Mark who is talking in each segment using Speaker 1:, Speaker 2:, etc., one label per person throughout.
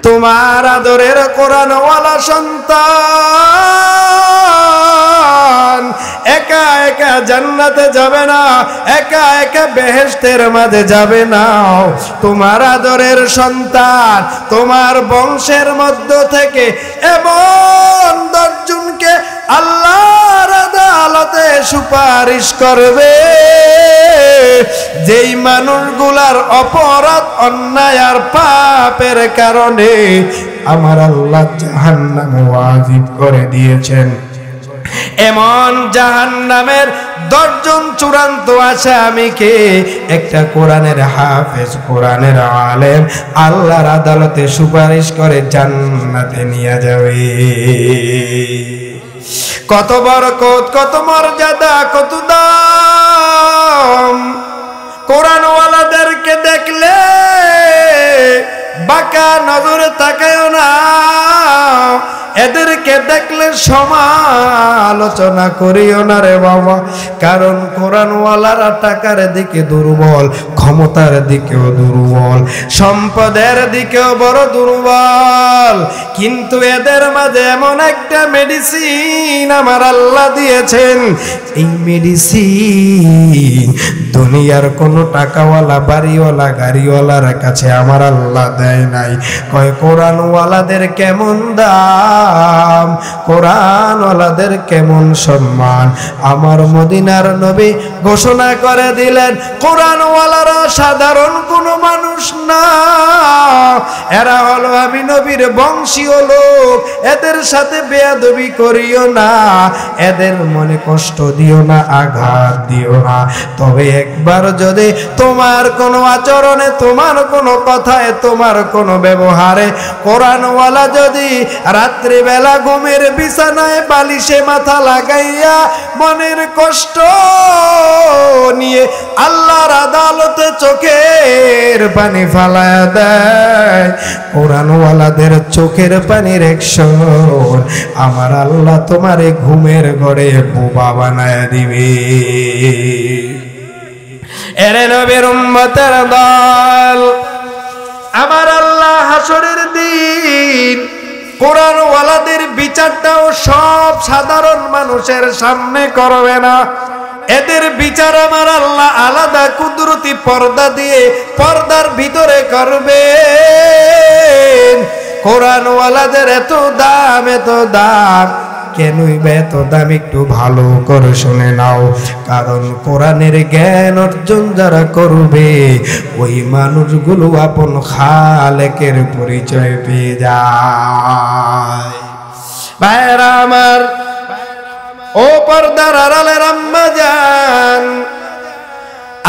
Speaker 1: তোমার আদরের কোরআনওয়ালা সন্তান একা একা জান্নাতে যাবে না, একা একা বেহেশতের মাঝে যাবে না। তোমার আদরের সন্তান তোমার বংশের মধ্য থেকে এমন 10 জনকে আল্লাহর আদালতে সুপারিশ করবে যেই মানুষগুলার অপরাধ অন্যায় আর পাপের কারণে আমার আল্লাহ জাহান্নামে ওয়াজিব করে দিয়েছেন। এমন জাহান্নামের 10 জন চূড়ান্ত আসামিকে একটা কোরআনের হাফেজ, কোরআনের আলেম আল্লাহর আদালতে সুপারিশ করে জান্নাতে নিয়ে যাবে। কত বরকত, কত মর্যাদা, কত দাম! কোরআনওয়ালাদেরকে দেখলে বাঁকা নজরে তাকায়ও না, এদেরকে দেখলে সমালোচনা করিও না রে বাবা। কারণ কোরআনওয়ালারা টাকার দিকে দুর্বল, ক্ষমতার দিকেও দুর্বল, সম্পদের দিকেও বড় দুর্বল। কিন্তু এদের মাঝে এমন একটা মেডিসিন আমার আল্লাহ দিয়েছেন, এই মেডিসিন দুনিয়ার কোনো টাকাওয়ালা, বাড়িওয়ালা, গাড়িওয়ালার কাছে আমার আল্লাহ দেয় নাই। কয় কোরআনওয়ালাদের কেমন দাম, কোরআনওয়ালাদের কেমন সম্মান। আমার মদিনার নবী ঘোষণা করে দিলেন, কোরআনওয়ালারা সাধারণ কোনো মানুষ না, এরা হলো আমি নবীর বংশীয় লোক। এদের সাথে বেয়াদবি করিও না, এদের মনে কষ্ট দিও না, আঘাত দিও না। তবে একবার যদি তোমার কোনো আচরণে, তোমার কোনো কথায়, তোমার কোনো ব্যবহারে কোরআনওয়ালা যদি রাত্রিবেলা ঘুমের বিছানায় বালিশে মাথা লাগাইয়া মনের কষ্ট নিয়ে আল্লাহর আদালতে চোখের পানি ফালায়া দেয়, কোরআনওয়ালাদের চোখের পানির অ্যাকশন আমার আল্লাহ তোমারে ঘুমের ঘরে বোবা বানায় দিবে। এরে নবীর উম্মতের দল, আমার আল্লাহ হাসরের দিন কোরআনওয়ালাদের বিচারটাও সব সাধারণ মানুষের সামনে করবে না। এদের বিচার আমার আল্লাহ আলাদা কুদরতি পর্দা দিয়ে পর্দার ভিতরে করবে। কোরআনওয়ালাদের এত দাম, এত দাম কেনই বা এত দাম? একটু ভালো করে শুনে নাও। কারণ কোরআনের জ্ঞান অর্জন যারা করবে ওই মানুষগুলো আপন খালেকের পরিচয় পেয়ে যায়। ভাইরা আমার, ও পর্দার আড়ালের আম্মা জান,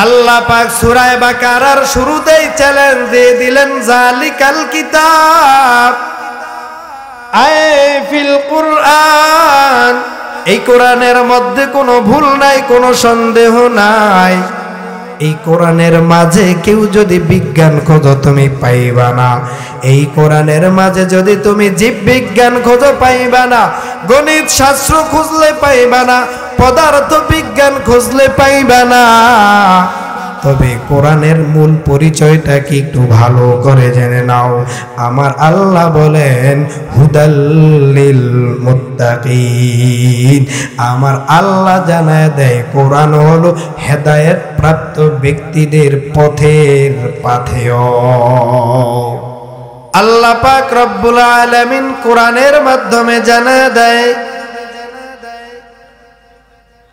Speaker 1: আল্লাহ পাক সূরা বাকারার শুরুতেই চ্যালেঞ্জ দিয়ে দিলেন, জালিকাল কিতাব ফিল কুরআন। এই কোরআনের মধ্যে কোনো ভুল নাই, কোনো সন্দেহ নাই। এই কোরআনের মাঝে কেউ যদি বিজ্ঞান খোঁজো তুমি পাইবা না। এই কোরআনের মাঝে যদি তুমি জীববিজ্ঞান খোঁজো পাইবা না, গণিত শাস্ত্র খুঁজলে পাইবা না, পদার্থ বিজ্ঞান খুঁজলে পাইবা না। তবে কোরআনের মূল পরিচয়টা কি একটু ভালো করে জেনে নাও। আমার আল্লাহ বলেন, হুদাল্লিল মুত্তাকিন। আমার আল্লাহ জানায় দেয় কোরআন হলো হেদায়েত প্রাপ্ত ব্যক্তিদের পথের পাথেয়। আল্লাহ পাক রব্বুল আলামিন কোরআনের মাধ্যমে জানায় দেয়,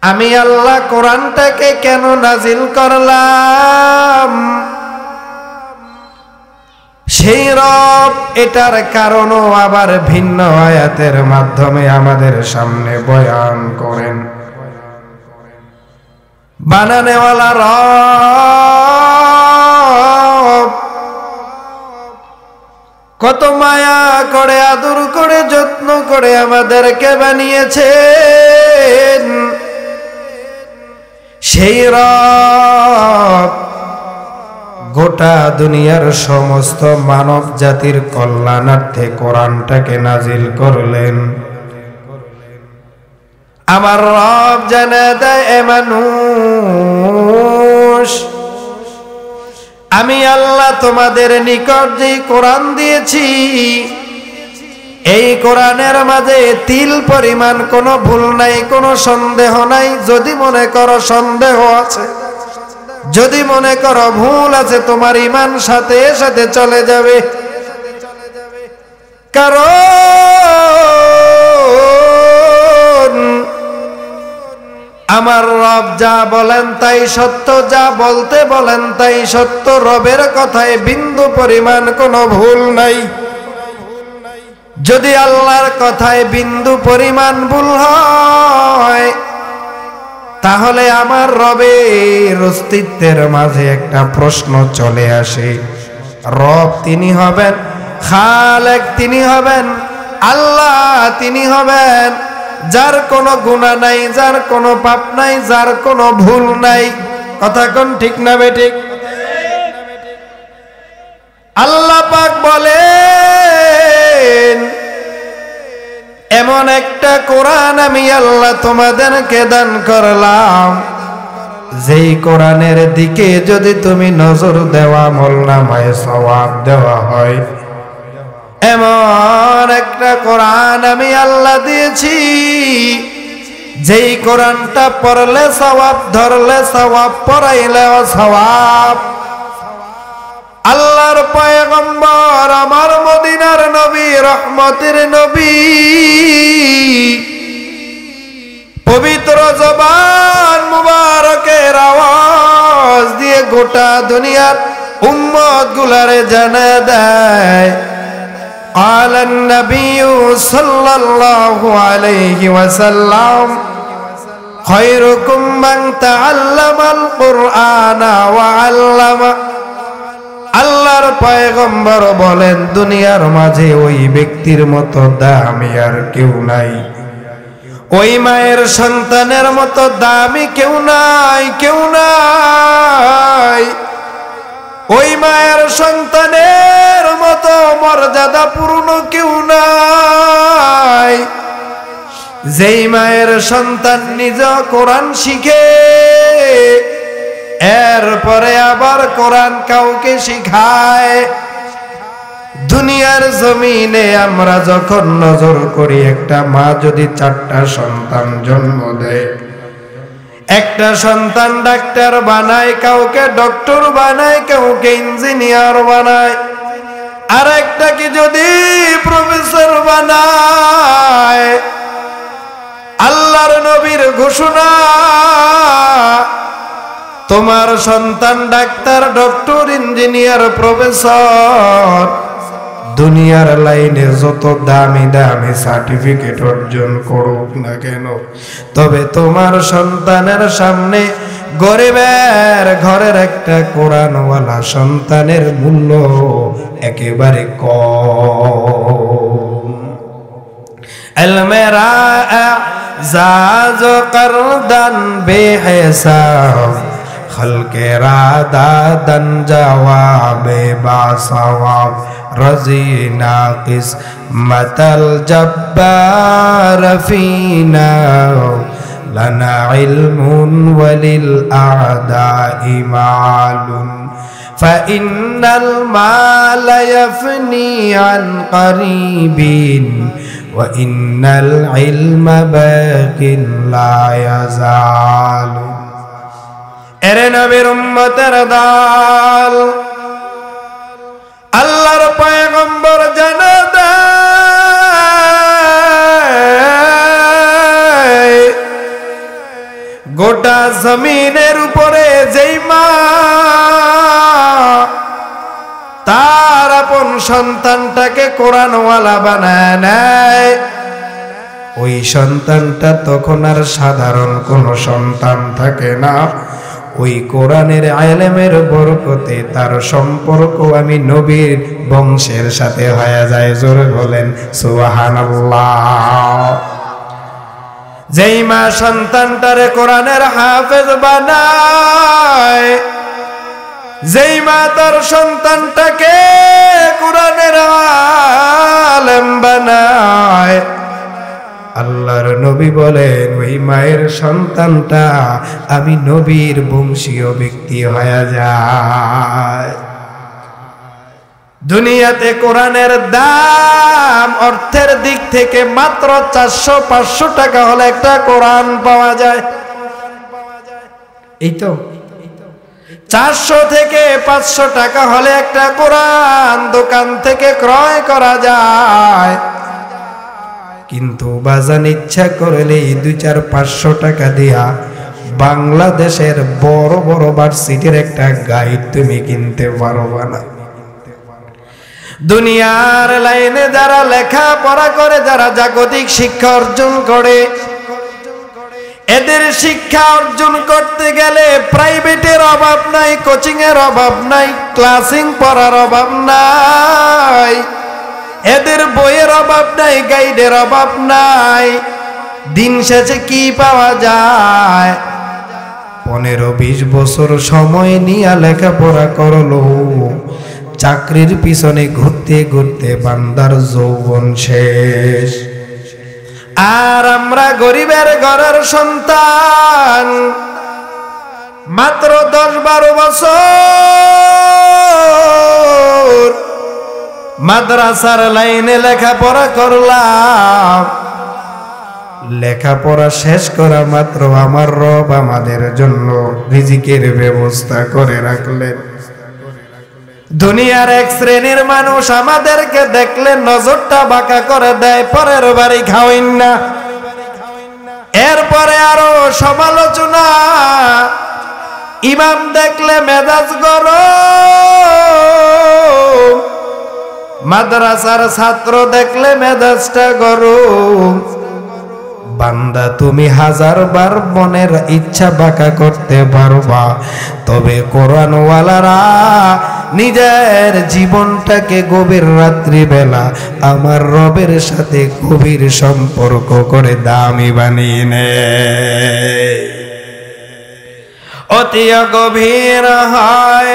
Speaker 1: আমি আল্লাহ কোরআনটাকে কেন নাজিল করলাম। সেই রব এটার কারণও আবার ভিন্ন আয়াতের মাধ্যমে আমাদের সামনে বয়ান করেন। বানানেওয়ালা রব কত মায়া করে, আদর করে, যত্ন করে আমাদেরকে বানিয়েছেন। সেই রব গোটা দুনিয়ার সমস্ত মানব জাতির কল্যাণার্থে কোরআনটাকে নাজিল করলেন। আমার রব জানা দেয়, এ মানুষ আমি আল্লাহ তোমাদের নিকট যে কোরআন দিয়েছি এই কোরআনের মাঝে তিল পরিমাণ কোনো ভুল নাই, কোনো সন্দেহ নাই। যদি মনে করো সন্দেহ আছে, যদি মনে করো ভুল আছে, তোমার ঈমান সাথে সাথে চলে যাবে। কারণ আমার রব যা বলেন তাই সত্য, যা বলতে বলেন তাই সত্য। রবের কথায় বিন্দু পরিমাণ কোনো ভুল নাই। যদি আল্লাহর কথায় বিন্দু পরিমাণ ভুল হয় তাহলে আমার রবের অস্তিত্বের মাঝে একটা প্রশ্ন চলে আসে। রব তিনি হবেন, খালেক তিনি হবেন, আল্লাহ তিনি হবেন যার কোনো গুনাহ নাই, যার কোনো পাপ নাই, যার কোনো ভুল নাই। কথা কোন ঠিক না বেঠিক? আল্লাহ পাক বলেন এমন একটা কোরআন আমি আল্লাহ তোমাদেরকে দান করলাম, যেই কোরআনের দিকে যদি তুমি নজর দেওয়া আমলনামায় সওয়াব দেওয়া হয়। এমন একটা কোরআন আমি আল্লাহ দিয়েছি যেই কোরআনটা পড়লে সওয়াব, ধরলে সওয়াব, পড়াইলেও সওয়াব। আল্লাহর পয়গম্বর আমার মদিনার নবী, রহমতের নবী, পবিত্র জবান মুবারকের আওয়াজ দিয়ে গোটা দুনিয়ার উম্মত গুলারে জানা দেয়। قال النبي صلى الله عليه وسلم خيركم من تعلم القرآن وعلمه। আল্লাহর পয়গম্বর বলেন দুনিয়ার মাঝে ওই ব্যক্তির মতো দামি আর কেউ নাই, ওই মায়ের সন্তানের মতো দামি কেউ নাই, কেউ নাই। ওই মায়ের সন্তানের মতো মর্যাদাপূর্ণ কেউ নাই, যেই মায়ের সন্তান নিজ কোরআন শিখে এরপরে আবার কোরআন কাউকে শিখায়। দুনিয়ার জমিনে আমরা যখন নজর করি, একটা মা যদি 4টা সন্তান জন্ম দেয়, একটা সন্তান ডাক্তার বানায়, কাউকে ডক্টর বানায়, কাউকে ইঞ্জিনিয়ার বানায়, আর একটাকে যদি প্রফেসর বানায়। আল্লাহর নবীর ঘোষণা, তোমার সন্তান ডাক্তার, ডক্টর, ইঞ্জিনিয়ার, প্রফেসর, দুনিয়ার লাইনে যত দামি দামি সার্টিফিকেট অর্জন করুক না কেন, তবে তোমার সন্তানের সামনে গরিবের ঘরের একটা কোরআনওয়ালা সন্তানের মূল্য একেবারে কম। ইলমেরা জাজ করদান বেহিসাব, খলকেরা দাদন জওয়াবে বাসওয়াব, রাজিনা কিসমতাল জব্বার ফিনা, লানা ইলমুন ওয়ালিল আ'দাই মালুন, ফাইন্নাল মালা ইয়াফনি আন করিবিন, ওয়া ইন্নাল ইলমা বাকিন লা ইয়াজালু। এরে নবীর উম্মতের দল, আল্লাহর পয়গম্বর জানা দেয় গোটা জমিনের উপরে যেই মা তার আপন সন্তানটাকে কোরআনওয়ালা বানায় নেয়, ওই সন্তানটা তখন আর সাধারণ কোনো সন্তান থাকে না। ওই কোরআনের ইলমের বরকতে তার সম্পর্ক আমি নবীর বংশের সাথে হয়ে যায়। জোরে বলেন সুবহানাল্লাহ। যেই মা সন্তানটারে কোরআনের হাফেজ বানায়, যেই মা তার সন্তানটাকে কোরআনের আলেম বানায়, আল্লাহর নবী বলেন ওই মায়ের সন্তানটা আমি নবীর বংশীয় ব্যক্তি হয়ে যায়। দুনিয়াতে কোরআনের দাম অর্থের দিক থেকে মাত্র 400-500 টাকা হলে একটা কোরআন পাওয়া যায়। এই তো 400 থেকে 500 টাকা হলে একটা কোরআন দোকান থেকে ক্রয় করা যায়। কিন্তু বাজান ইচ্ছা করলে 2-4-500 টাকা দিয়া বাংলাদেশের বড় বড় ভার্সিটির একটা গাইড তুমি কিনতে পারবা না। দুনিয়ার লাইনে যারা লেখাপড়া করে, যারা জাগতিক শিক্ষা অর্জন করে, এদের শিক্ষা অর্জন করতে গেলে প্রাইভেটের অভাব নাই, কোচিং এর অভাব নাই, ক্লাসিং পড়ার অভাব নাই, এদের বইয়ের অভাব নাই, গাইডের অভাব নাই। দিন শেষে কি পাওয়া যায়? 15-20 বছর সময় নিয়ে লেখাপড়া করলো, চাকরির পিছনে ঘুরতে ঘুরতে বান্দার যৌবন শেষ। আর আমরা গরিবের ঘরের সন্তান, মাত্র 10-12 বছর মাদ্রাসার লাইনে লেখাপড়া করলাম। লেখাপড়া শেষ করা মাত্র আমার রব আমাদের জন্য রিজিকের ব্যবস্থা করে রাখলেন। দুনিয়ার এক শ্রেণীর মানুষ আমাদেরকে দেখলে নজরটা বাঁকা করে দেয়, পরের বাড়ি খাওয়াইন না। এরপরে আরো সমালোচনা, ইমাম দেখলে মেজাজ গরম, মাদ্রাসার ছাত্র দেখলে মেজাজটা গরম। বান্দা তুমি 1000বার মনের ইচ্ছা বাঁকা করতে পারবা, তবে কোরআনওয়ালারা নিজের জীবনটাকে গভীর রাত্রিবেলা আমার রবের সাথে গভীর সম্পর্ক করে দামি বানিয়ে নেয়। অতি গভীর হয়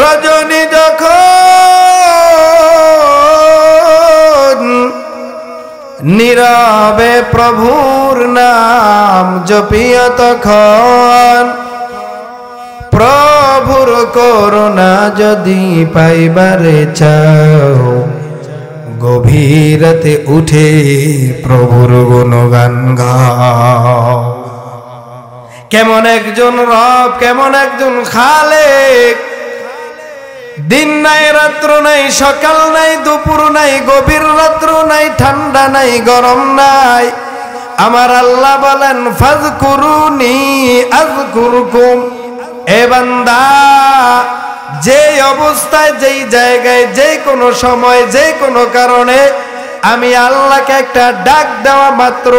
Speaker 1: রজনী যখন, নীরবে প্রভুর নাম জপিয়া তখন, প্রভুর করুণা যদি পাইবারে চাও, গভীরতে উঠে প্রভুর গুণগান গাও। কেমন একজন রব, কেমন একজন খালেক, দিন নাই রাত্র নাই, সকাল নাই দুপুর নাই, গভীর রাত্র নাই, ঠান্ডা নাই গরম নাই। আমার আল্লাহ বলেন ফাযকুরুনি আযকুরকুম। এ বান্দা, যে অবস্থায়, যেই জায়গায়, যে কোনো সময়, যে কোনো কারণে আমি আল্লাহকে একটা ডাক দেওয়া মাত্র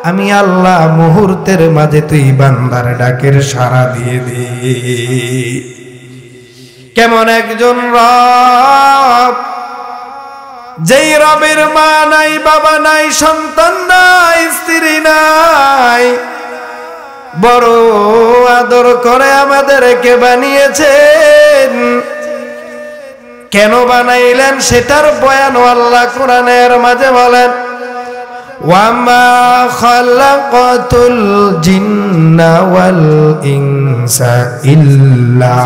Speaker 1: আমি আল্লাহ মুহূর্তের মাঝে তুই বান্দার ডাকের সাড়া দিয়ে দে। কেমন একজন রব, যেই রবের মা নাই, বাবা নাই, সন্তান নাই, স্ত্রী নাই, বড় আদর করে আমাদেরকে বানিয়েছেন। কেন বানাইলেন সেটার বয়ান আল্লাহ কোরআনের মাঝে বলেন, ওয়ামা খালাকাতুল জিন্না ওয়াল ইনসা ইল্লা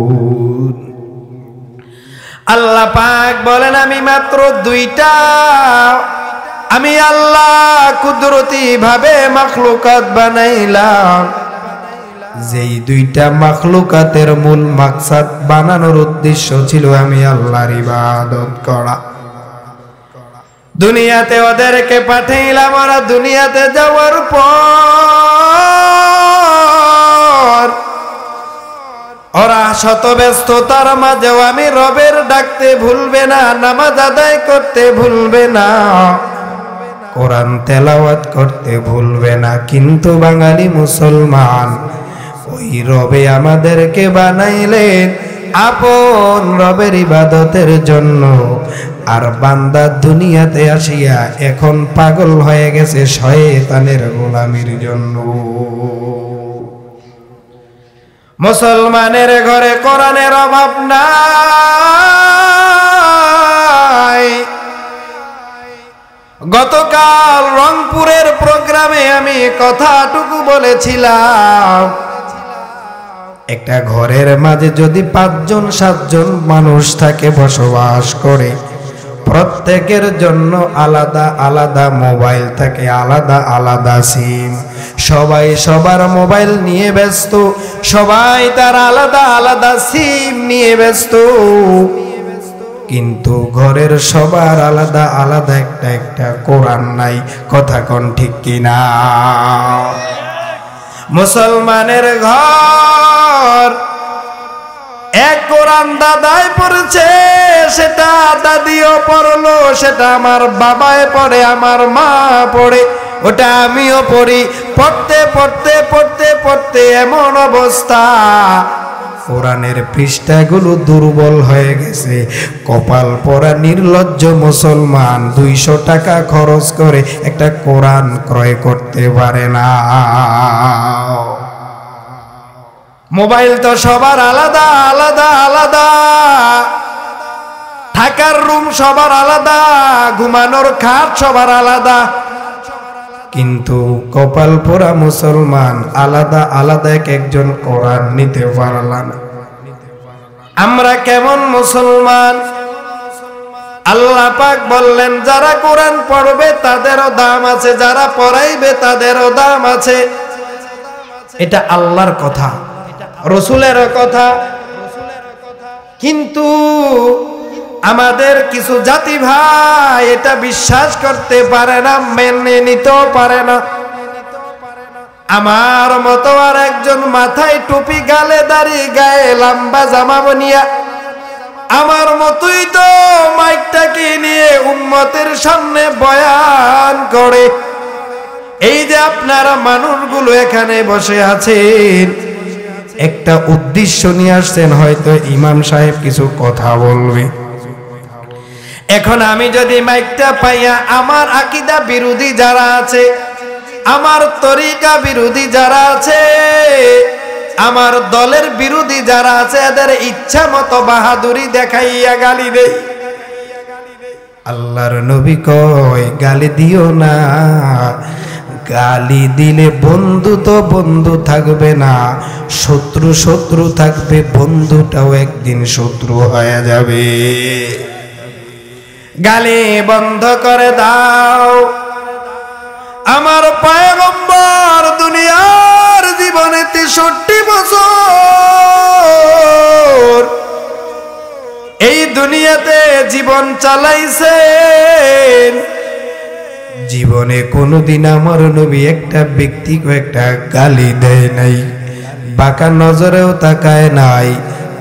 Speaker 1: লিয়াবুদুন। আল্লাহ পাক বলেন আমি মাত্র দুইটা, আমি আল্লাহ কুদরতি ভাবে মাখলুকাত বানাইলাম। যেই দুইটা মাখলুকাতের মূল মাকসাদ বানানোর উদ্দেশ্য ছিল আমি আল্লাহর ইবাদত করা। দুনিয়াতে ওদেরকে পাঠাইলাম, ওরা দুনিয়াতে যাওয়ার পর ওরা শত ব্যস্ততার মাঝেও আমি রবের ডাকতে ভুলবে না, নামাজ আদায় করতে ভুলবে না, কোরআন তেলাওয়াত করতে ভুলবে না। কিন্তু বাঙালি মুসলমান ওই রবে আমাদেরকে বানাইলেন আপন রবের ইবাদতের জন্য, আর বান্দা দুনিয়াতে আসিয়া এখন পাগল হয়ে গেছে শয়তানের গোলামির জন্য। মুসলমানের ঘরে কোরআনের অভাব নাই। গতকাল রংপুরের প্রোগ্রামে আমি কথাটুকু বলেছিলাম, একটা ঘরের মাঝে যদি 5 জন 7 জন মানুষ থাকে, বসবাস করে, প্রত্যেকের জন্য আলাদা আলাদা মোবাইল থাকে, আলাদা আলাদা সিম, সবাই সবার মোবাইল নিয়ে ব্যস্ত, সবাই তার আলাদা আলাদা সিম নিয়ে ব্যস্ত, কিন্তু ঘরের সবার আলাদা আলাদা একটা একটা কোরআন নাই। কথা কোন ঠিক কিনা? মুসলমানের ঘর, এক কোরআন দাদাই পড়েছে, সেটা দাদিও পড়লো, সেটা আমার বাবায় পড়ে, আমার মা পড়ে, ওটা আমিও পড়ি। পড়তে পড়তে পড়তে পড়তে এমন অবস্থা, কোরআনের পৃষ্ঠাগুলো দুর্বল হয়ে গেছে। কপাল পরা নির্লজ্জ মুসলমান 200 টাকা খরচ করে একটা কোরআন ক্রয় করতে পারে না। মোবাইল তো সবার আলাদা আলাদা আলাদা, থাকার রুম সবার আলাদা, ঘুমানোর খাট সবার আলাদা, কিন্তু কপাল পোড়া মুসলমান আলাদা আলাদা এক একজন কোরআন নিতে পারলাম না। আমরা কেমন মুসলমান? আল্লাহ পাক বললেন, যারা কোরআন পড়বে তাদেরও দাম আছে, যারা পড়াইবে তাদেরও দাম আছে। এটা আল্লাহর কথা, রসুলের কথা। কিন্তু আমাদের কিছু জাতি ভাই এটা বিশ্বাস করতে পারে না, মেনে নিতেও পারে না। আমার মতো আর একজন মাথায় টুপি, গালে দাড়ি, গায়ে লম্বা জামা বনিয়া, আমার মতোই তো মাইকটাকে নিয়ে উম্মতের সামনে বয়ান করে। এই যে আপনারা মানুষগুলো এখানে বসে আছেন, একটা উদ্দেশ্য নিয়ে আসছেন, হয়তো ইমাম সাহেব কিছু কথা বলবে। এখন আমি যদি মাইকটা পাইয়া আমার আকীদা বিরোধী যারা আছে, আমার তরিকা বিরোধী যারা আছে, আমার দলের বিরোধী যারা আছে, এদের ইচ্ছা মতো বাহাদুরি দেখাইয়া গালি দেই। আল্লাহর নবী কয়, গালি দিও না। গালি দিলে বন্ধু তো বন্ধু থাকবে না, শত্রু শত্রু থাকবে, বন্ধুটাও একদিন শত্রু হয়ে যাবে। গালি বন্ধ করে দাও। আমার পয়গম্বর দুনিয়ার জীবনে 63 বছর এই দুনিয়াতে জীবন চালাইছেন। জীবনে কোনোদিন আমার নবী একটা ব্যক্তিকে একটা গালি দেয় নাই, বাঁকা নজরেও তাকায় নাই,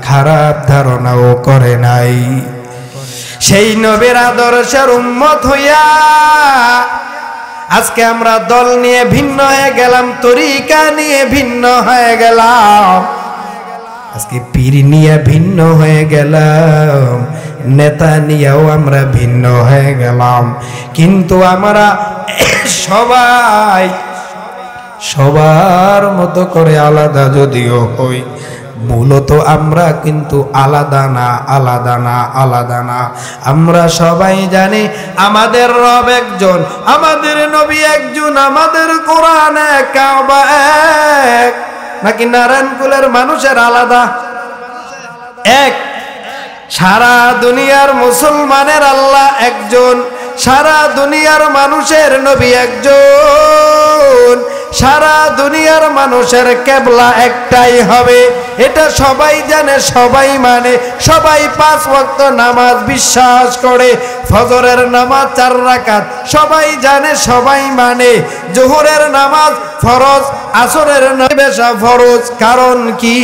Speaker 1: খারাপ ধারণাও করে নাই। সেই নবীর আদর্শের উম্মত হইয়া আজকে আমরা দল নিয়ে ভিন্ন হয়ে গেলাম, তরিকা নিয়ে ভিন্ন হয়ে গেলাম, আজকে পীর নিয়ে ভিন্ন হয়ে গেলাম, নেতা নিয়েও আমরা ভিন্ন হয়ে গেলাম। কিন্তু আমরা সবাই সবার মতো করে আলাদা যদিও হই, মূলত আমরা কিন্তু আলাদা না, আলাদা না, আলাদা না। আমরা সবাই জানি আমাদের রব একজন, আমাদের নবী একজন, আমাদের কোরআন এক, কাবা এক। নাকি নারায়ণকুলের মানুষের আলাদা? এক। সারা দুনিয়ার মুসলমানের আল্লাহ একজন, সারা দুনিয়ার মানুষের নবী একজন, সারা দুনিয়ার মানুষের কিবলা একটাই হবে। এটা সবাই জানে, সবাই মানে, সবাই 5 ওয়াক্ত নামাজ বিশ্বাস করে। ফজরের নামাজ 4 রাকাত সবাই জানে, সবাই মানে। জোহরের নামাজ ফরজ, আসরের নামাজ ফরজ। কারণ কি?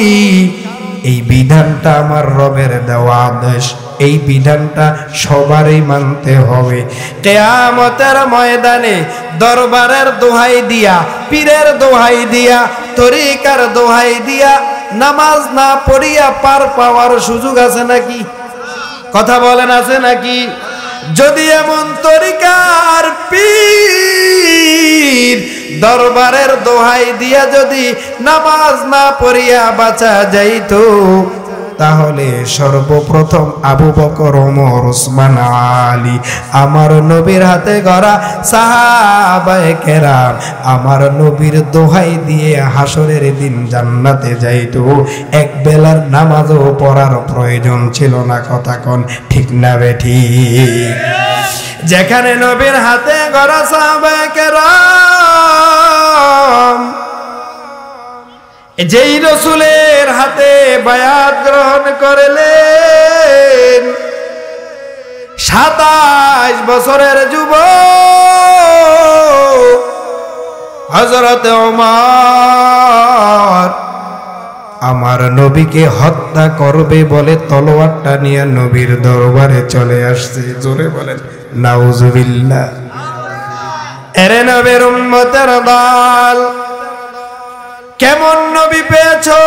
Speaker 1: এই বিধানটা আমার রবের দেওয়া আদেশ, এই বিধানটা সবারই মানতে হবে। কিয়ামতের ময়দানে দরবারের দোহাই দিয়া, পীরের দোহাই দিয়া, তরিকার দোহাই দিয়া নামাজ না পড়িয়া পার পাওয়ার সুযোগ আছে নাকি? কথা বলেন, আছে নাকি? যদি এমন তরিকার পীর দরবারের দোহাই দিয়া যদি নামাজ না পড়িয়া বাঁচা যাইতো, তাহলে সর্বপ্রথম আবু বকর, ওমর, ওসমান, আলী, আমার নবীর হাতে গড়া সাহাবায়ে কেরাম আমার নবীর দোহাই দিয়ে হাসরের দিন জান্নাতে যাইতো। এক বেলার নামাজও পড়ার প্রয়োজন ছিল না। কথা কোন ঠিক না বেঠিক? যেখানে নবীর হাতে গড়া সাহাবায়ে কেরাম যেই রসুলের হাতে বায়াত গ্রহণ করলেন, 27 বছরের যুবক হযরত ওমর আমার নবীকে হত্যা করবে বলে তলোয়ারটা নিয়ে নবীর দরবারে চলে আসছে। জোরে বলেন নাউজুবিল্লাহ। এরে নবীর উম্মতের দল, কেমন নবী পেয়েছো,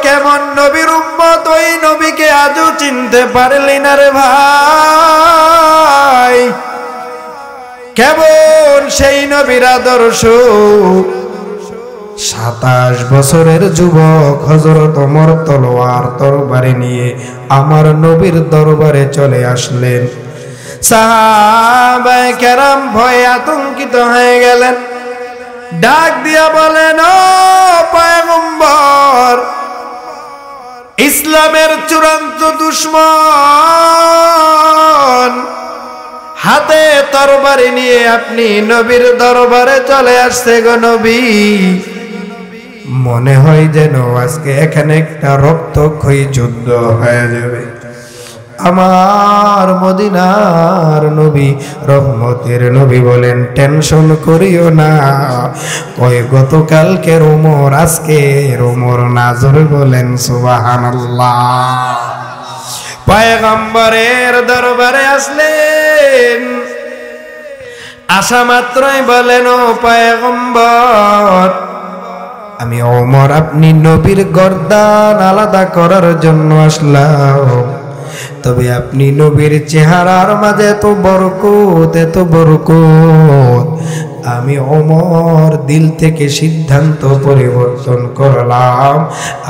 Speaker 1: কেমন নবীর উম্মত, ওই নবীকে আজও চিনতে পারলি না রে ভাই। কেমন সেই নবীর আদর্শ। 27 বছরের যুবক হযরত ওমর তলোয়ার তরবারি নিয়ে আমার নবীর দরবারে চলে আসলেন। সাহাবায়ে কেরাম ভয়ে আতঙ্কিত হয়ে গেলেন। ডাক দিয়া বলেন, ও পয়গম্বর, ইসলামের চূড়ান্ত দুশমন হাতে তরবারি নিয়ে আপনি নবীর দরবারে চলে আসছে গো নবী। মনে হয় যেন আজকে এখানে একটা রক্তক্ষয়ী যুদ্ধ হয়ে যাবে। আমার মদিনার নবী, রহমতের নবী বলেন, টেনশন করিও না। কয় গতকালকের ওমর আজকের ওমর না। জোরে বলেন সুবহানাল্লাহ। পয়গম্বরের দরবারে আসলেন, আসা মাত্রই বলেন, ও পয়গম্বর, আমি ওমর আপনি নবীর গর্দান আলাদা করার জন্য আসলাম। তবে আপনি নবীর চেহারার মাঝে এত বরকত, এত বরকত, আমি ওমর দিল থেকে সিদ্ধান্ত পরিবর্তন করলাম।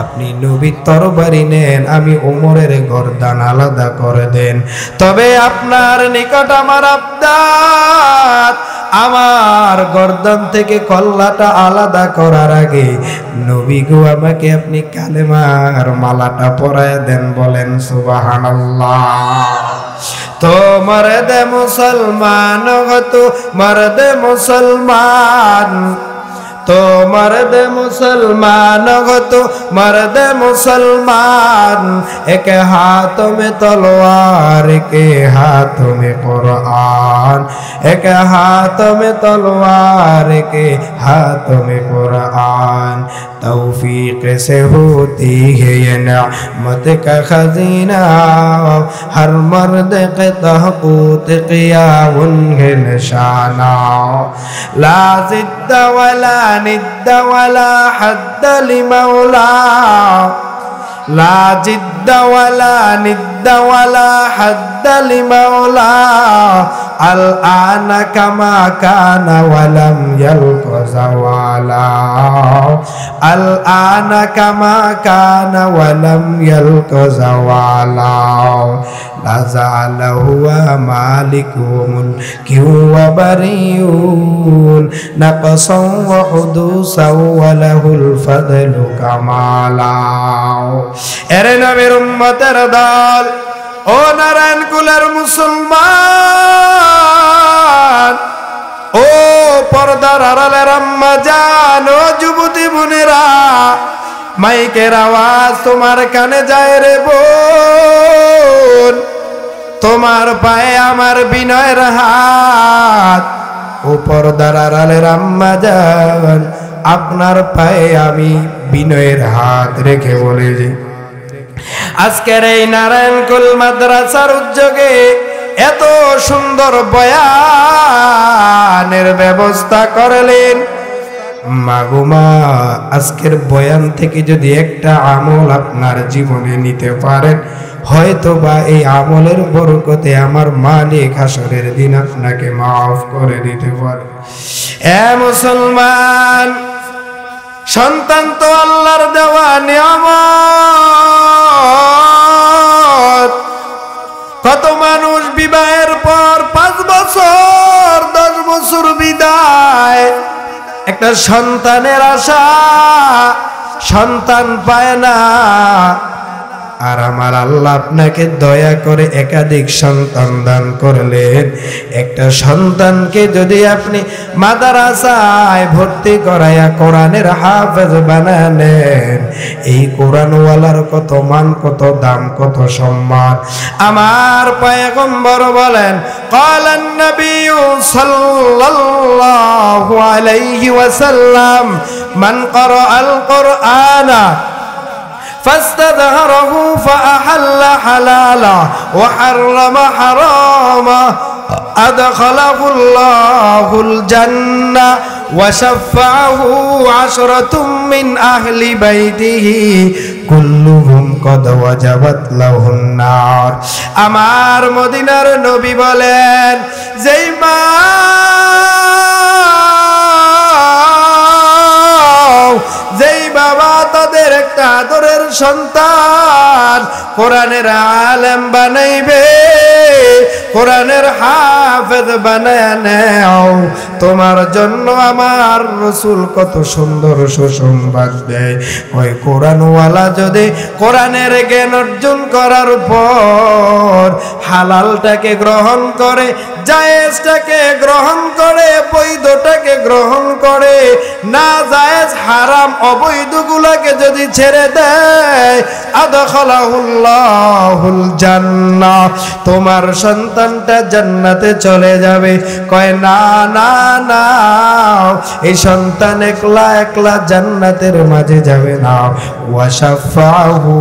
Speaker 1: আপনি নবীর তরবারি নেন, আমি ওমরের গর্দান আলাদা করে দেন। তবে আপনার নিকট আমার আবদার, আমার গর্দান থেকে কল্লাটা আলাদা করার আগে নবী গো আমাকে আপনি কালেমার মালাটা পরায় দেন। বলেন সুবহানাল্লাহ। তো মর্দে মুসলমান গো, তো মর্দে মুসলমান, তো মর্দে মুসলমান গো, তো মর্দে মুসলমান, এক হাত में तलवार, एक हाथ में कुरान, एक हाथ में तलवार, एक हाथ में कुरान। तौफीक से होती है ये नेमत का खजीना, हर मर्द के तहक़ूक़ किया उनके निशाना। ला ज़िद्द वला निद्द वला हद्द लिमौला, ला जिद्द वला निद्द वला हद्द लिमौला, अल आना कमा काना वलम यल्क़ ज़वाला, अल आना कमा काना वलम यल्क़ ज़वाला। ला ज़ाल हुवा मालिक व मुल्क व बरीउन, नक़सन व हुदूसन व लहुल फ़ज़लु कमाला। এরে নবীর উম্মতের দল, ও নারায়ণ কুলের মুসলমান, ও পর্দার আড়ালের আম্মা জান, ও যুবতী বোনেরা, মাইকের আওয়াজ তোমার কানে যায় রে বোন। তোমার পায়ে আমার বিনয়ের হাত, ও পর্দার আড়ালের আম্মা জান, আপনার পায়ে আমি বিনয়ের হাত রেখে বলে যে আজকের এই নারায়ণকুল মাদ্রাসার উদ্যোগে এত সুন্দর বয়ানের ব্যবস্থা করলেন। মাগুমা, আজকের বয়ান থেকে যদি একটা আমল আপনার জীবনে নিতে পারেন, হয়তো বা এই আমলের বরকতে আমার মালিক হাসরের দিন আপনাকে মাফ করে দিতে পারে। এ মুসলমান, সন্তান তো আল্লাহর দেওয়া নিয়ামত। কত মানুষ বিবাহের পর 5 বছর 10 বছর বিদায়, একটা সন্তানের আশা, সন্তান পায় না। আর আমার আল্লাহ আপনাকে দয়া করে একাধিক সন্তান দান করলেন। একটা সন্তানকে যদি আপনি মাদ্রাসায় ভর্তি করায়া কোরআনের হাফেজ বানালেন, এই কোরআনওয়ালার কত মান, কত দাম, কত সম্মান। আমার পয়গম্বর বলেন, ক্বালান নবিয়্যু সাল্লাল্লাহু আলাইহি ওয়াসাল্লাম, মান ক্বারাআল কুরআনা فاستظهره فأحل حلالا وحرم حراما أدخله الله الجنة وشفعه 10 من أهل بيته كلهم قد وجبت له النار। আমার মদিনার নবী বলেন, যেই মা যেই বাবা তাদের একটা আদরের সন্তান কোরআনের আলেম বানাইবে, কোরআনের হাফেজ বানায় নাও, তোমার জন্য আমার রাসূল কত সুন্দর সুসংবাদ দেয়। ওই কোরআনওয়ালা যদি কোরআনের জ্ঞান অর্জন করার পর হালালটাকে গ্রহণ করে, জায়েজটাকে গ্রহণ করে, বৈধটাকে গ্রহণ করে, না জায়েজ হারাম অবৈধগুলোকে যদি ছেড়ে দেয়, আদখালাহুল্লাহুল জান্নাহ, তোমার সন্তানটা জান্নাতে চলে যাবে। কয় না না না, এই সন্তান একলা একলা জান্নাতের মাঝে যাবে না। ওয়াশাফাহু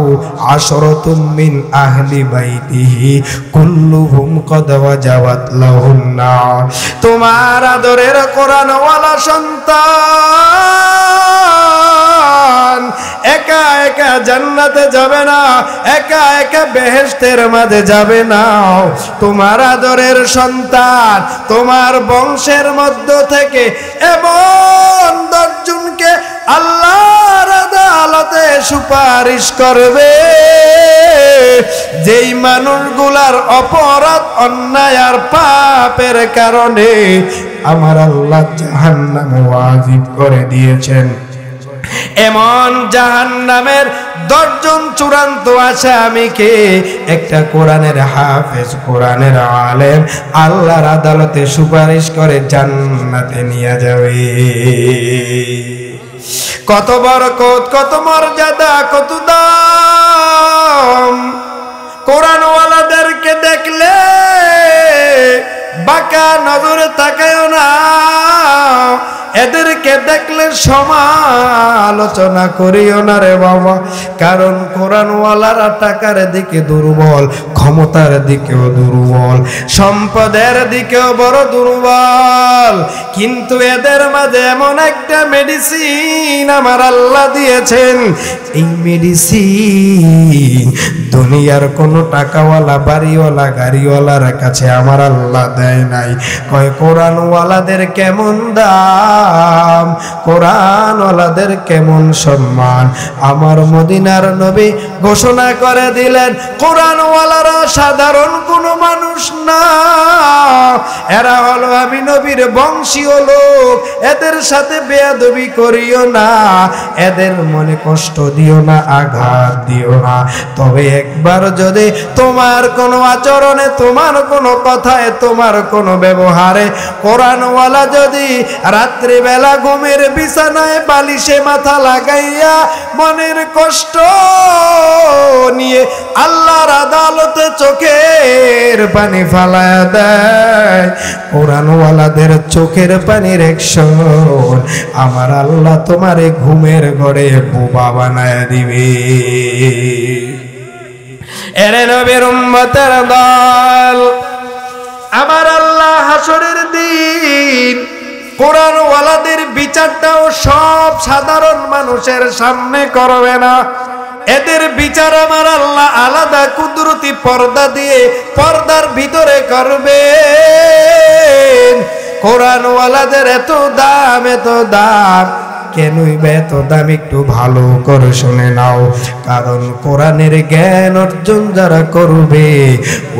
Speaker 1: 10 মিন আহলি বাইতিহি কুল্লুহুম কদ ওয়াজাবাত লাহুন নার। তোমার আদরের কোরআনওয়ালা সন্তান একা একা জান্নাতে যাবে না, একা একা বেহেশতের মাঝে যাবে না। তোমার আদরের সন্তান তোমার বংশের মধ্য থেকে এমন 10 জনকে আল্লাহর আদালতে সুপারিশ করবে, যেই মানুষগুলার অপরাধ, অন্যায় আর পাপের কারণে আমার আল্লাহ জাহান্নাম ওয়াজিব করে দিয়েছেন। এমন জাহান্নামের 10 জন চূড়ান্ত আসামিকে একটা কোরআনের হাফেজ, কোরআনের আলেম আল্লাহর আদালতে সুপারিশ করে জান্নাতে নিয়ে যাবে। কত বরকত, কত মর্যাদা, কত দাম। কোরআনওয়ালাদেরকে দেখলে বাঁকা নজরে তাকায়ও না, এদেরকে দেখলে সমালোচনা করিও না রে বাবা। কারণ কোরআনওয়ালারা টাকার দিকে দুর্বল, ক্ষমতার দিকেও দুর্বল, সম্পদের দিকেও বড় দুর্বল। কিন্তু এদের মাঝে এমন একটা মেডিসিন আমার আল্লাহ দিয়েছেন, এই মেডিসিন দুনিয়ার কোনো টাকাওয়ালা, বাড়িওয়ালা, গাড়িওয়ালার কাছে আমার আল্লাহ দেয় নাই। কয় কোরআনওয়ালাদের কেমন দাম, কোরআনওয়ালাদের কেমন সম্মান। আমার মদিনার নবী ঘোষণা করে দিলেন, কোরআনওয়ালারা সাধারণ কোনো মানুষ না, এরা হলো আমি নবীর বংশীয় লোক। এদের সাথে বেয়াদবি করিও না, এদের মনে কষ্ট দিও না, আঘাত দিও না। তবে একবার যদি তোমার কোনো আচরণে, তোমার কোনো কথায়, তোমার কোনো ব্যবহারে কোরআনওয়ালা যদি রাত্রিবেলা ঘুমের বিছানায় বালিশে মাথা লাগাইয়া মনের কষ্ট নিয়ে আল্লাহর আদালতে চোখের পানি ফালায়া দেয়, কোরআনওয়ালাদের চোখের পানির একশন আমার আল্লাহ তোমারে ঘুমের ঘরে বোবা বানায় দিবে। এরে নবীর উম্মতের দল, আমার আল্লাহ হাসরের দিন কোরআনওয়ালাদের বিচারটাও সব সাধারণ মানুষের সামনে করবে না। এদের বিচার আমার আল্লাহ আলাদা কুদরতি পর্দা দিয়ে পর্দার ভিতরে করবেন। কোরআন ওয়ালাদের এত দাম, এত দাম কেনই বা এত দাম? একটু ভালো করে শুনে নাও। কারণ কোরআনের জ্ঞান অর্জন যারা করবে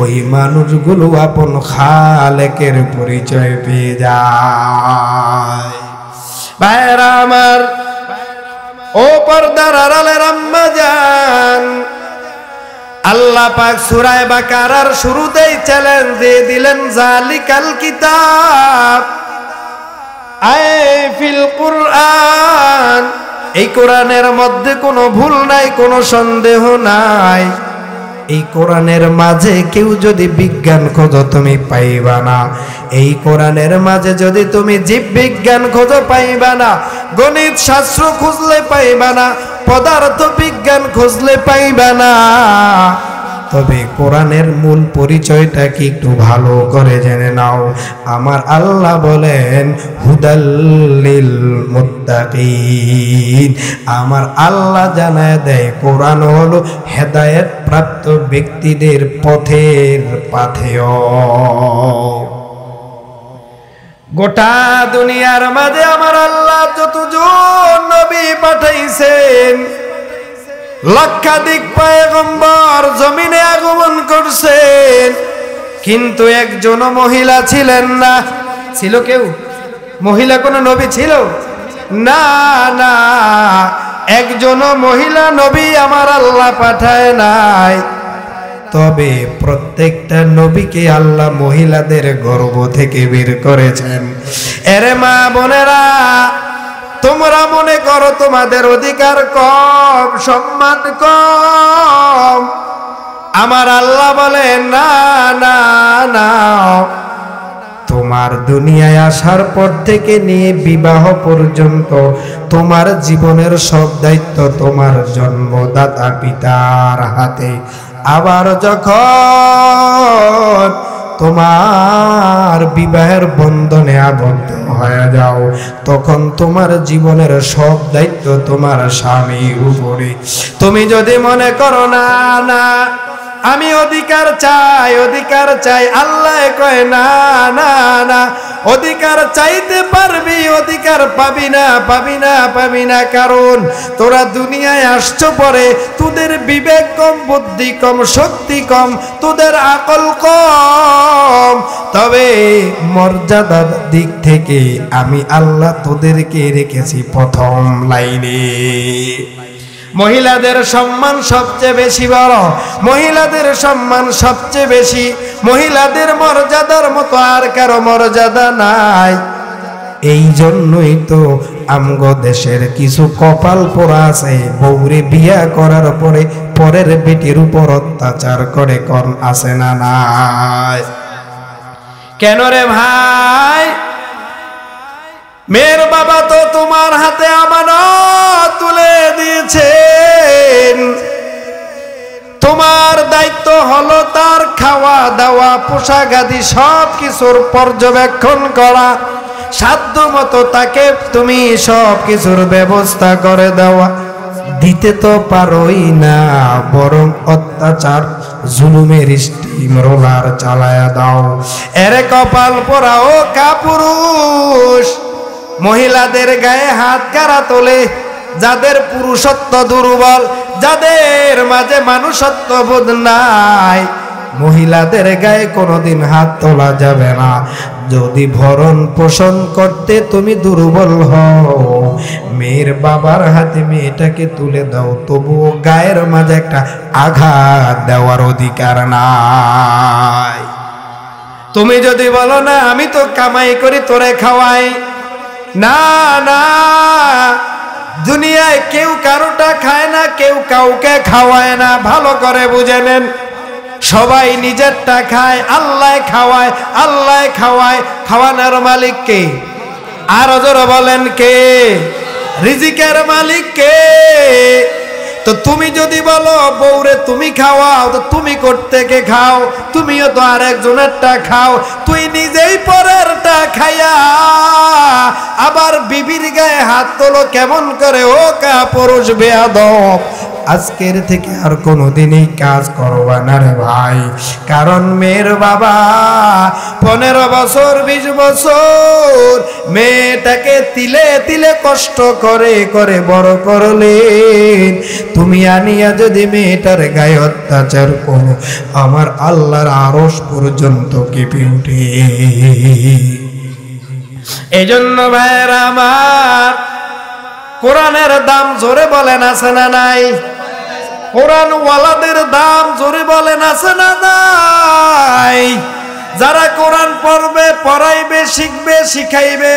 Speaker 1: ওই মানুষগুলো আপন খালেকের পরিচয় পেয়ে যায়। ভাইরা আমার, ও পর্দার আড়ালের আম্মা জান, আল্লাহ পাক সূরা বাকারার শুরুতেই চ্যালেঞ্জ দিয়ে দিলেন, জালিকাল কিতাব ফিল কুরআন। এই কোরআনের মধ্যে কোনো ভুল নাই, কোনো সন্দেহ নাই। এই কোরআনের মাঝে কেউ যদি বিজ্ঞান খোঁজো তুমি পাইবা না। এই কোরআনের মাঝে যদি তুমি জীব বিজ্ঞান খোঁজো পাইবা না, গণিত শাস্ত্র খুঁজলে পাইবা না, পদার্থ বিজ্ঞান খুঁজলে পাইবা না। তবে কোরআনের মূল পরিচয়টা কি একটু ভালো করে জেনে নাও। আমার আল্লাহ বলেন, হুদাল লিল মুত্তাকিন। আমার আল্লাহ জানায় দেয় কোরআন হলো হেদায়েত প্রাপ্ত ব্যক্তিদের পথের পাথেয়। গোটা দুনিয়ার মাঝে আমার আল্লাহ যতজন নবী পাঠাইছেন, লক্ষাধিক পয়গম্বর জমিনে আগমন করছেন, কিন্তু একজন মহিলা ছিলেন না। ছিল কেউ? মহিলা কোন নবী ছিল? না না, একজন মহিলা নবী আমার আল্লাহ পাঠায় নাই। তবে প্রত্যেকটা নবীকে আল্লাহ মহিলাদের গর্ভ থেকে বের করেছেন। এরে মা বোনেরা, তোমরা মনে করো তোমাদের অধিকার কম, সম্মান কম। আমার আল্লাহ বলে না না না, তোমার দুনিয়ায় আসার পর থেকে নিয়ে বিবাহ পর্যন্ত তোমার জীবনের সব দায়িত্ব তোমার জন্মদাতা পিতার হাতে। আবার যখন তোমার বিবাহের বন্ধনে আবদ্ধ হয়ে যাও, তখন তোমার জীবনের সব দায়িত্ব তোমার স্বামীর উপরে। তুমি যদি মনে করো না না আমি অধিকার চাই, অধিকার চাই, আল্লাহ কয় না না না, অধিকার চাইতে পারবি, অধিকার পাবি না, পাবি না, পাবি না। কারণ তোরা দুনিয়ায় আসছো পরে, তোদের বিবেক কম, বুদ্ধি কম, শক্তি কম, তোদের আকল কম। তবে মর্যাদার দিক থেকে আমি আল্লাহ তোদেরকে রেখেছি প্রথম লাইনে। মহিলাদের সম্মান সবচেয়ে বেশি বড়, মহিলাদের সম্মান সবচেয়ে বেশি। মহিলাদের মর্যাদার মতো আর কারো মর্যাদা নাই। এই জন্যই তো আমগো দেশের কিছু কপাল পোড়া আছে, বউরে বিয়া করার পরে পরের বেটির উপর অত্যাচার করে, কোন আছে না নাই? কেন রে ভাই? মেয়ের বাবা তো তোমার হাতে আমানত তুলে দিয়েছেন। তোমার দায়িত্ব হলো তার খাওয়া দাওয়া, পোশাক আদি সব কিছুর পর্যবেক্ষণ করা। সাধ্য মতো তাকে তুমি সব কিছুর ব্যবস্থা করে দেওয়া। দিতে তো পারোই না, বরং অত্যাচার জুলুমের স্টিম রোলার চালায়া দাও। এরে কপাল পোড়া ও কাপুরুষ, মহিলাদের গায়ে হাত কারা তোলে? যাদের পুরুষত্ব দুর্বল, যাদের মাঝে মানুষত্ব বোধ নাই, মহিলাদের গায়ে কোনোদিন হাত তোলা যাবে না। যদি ভরণ পোষণ করতে তুমি দুর্বল হও, মেয়ের বাবার হাতে মেয়েটাকে তুলে দাও, তবুও গায়ের মাঝে একটা আঘাত দেওয়ার অধিকার নাই। তুমি যদি বলো না আমি তো কামাই করি তোরে খাওয়াই, না না, দুনিয়ায় কেউ কারোটা খায় না, কেউ কাউকে খাওয়ায় না। ভালো করে বুঝে নেন, সবাই নিজেরটা খায়, আল্লাহ খাওয়ায়, আল্লাহ খাওয়ায়। খাওয়ানোর মালিক কে? আরো জোরে বলেন কে? রিজিকের মালিক কে? তো তুমি যদি বলো বউরে তুমি খাওয়াও, তো তুমি কোত্থেকে খাও? তুমিও তো আরেকজনেরটা খাও। তুই নিজেই পরেরটা খাইয়া আবার বিবির গায়ে হাত তোলো কেমন করে? ও কাপুরুষ বেয়াদব, আজকের থেকে আর কোনোদিনই কাজ করবা না রে ভাই। কারণ মেয়ের বাবা 15 বছর 20 বছর মেয়েটাকে তিলে তিলে কষ্ট করে করে বড় করলেন। তুমি আনিয়া যদি মেয়েটার গায়ে অত্যাচার করো, আমার আল্লাহর আরশ পর্যন্ত কেঁপে উঠে। এই জন্য ভাইয়েরা আমার, কোরআনের দাম জোরে বলেন আছে না নাই? কোরআন ওয়ালাদের দাম জোরে বলেন আছে না নাই? যারা কোরআন পড়বে, পড়াইবে, শিখবে, শিখাইবে,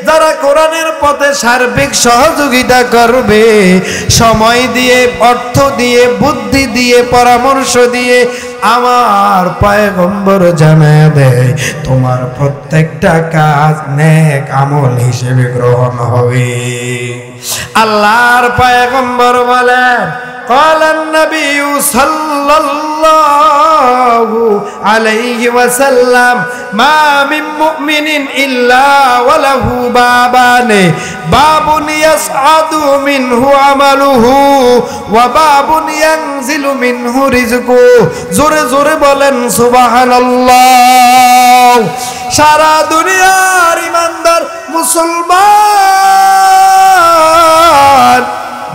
Speaker 1: যারা কোরআনের পথে সার্বিক সহযোগিতা করবে, সময় দিয়ে, অর্থ দিয়ে, বুদ্ধি দিয়ে, পরামর্শ দিয়ে, আমার পয়গম্বর জানায় দেয় তোমার প্রত্যেকটা কাজ নেক আমল হিসেবে গ্রহণ হবে। আল্লাহর পয়গম্বর বলেন, قال النبي صلى الله عليه وسلم ما من مؤمن إلا وله بابان باب يصعد منه عمله وباب ينزل منه رزقه জোরে জোরে বলেন সুবহানাল্লাহ। সারা দুনিয়ার ইমানদার মুসলমান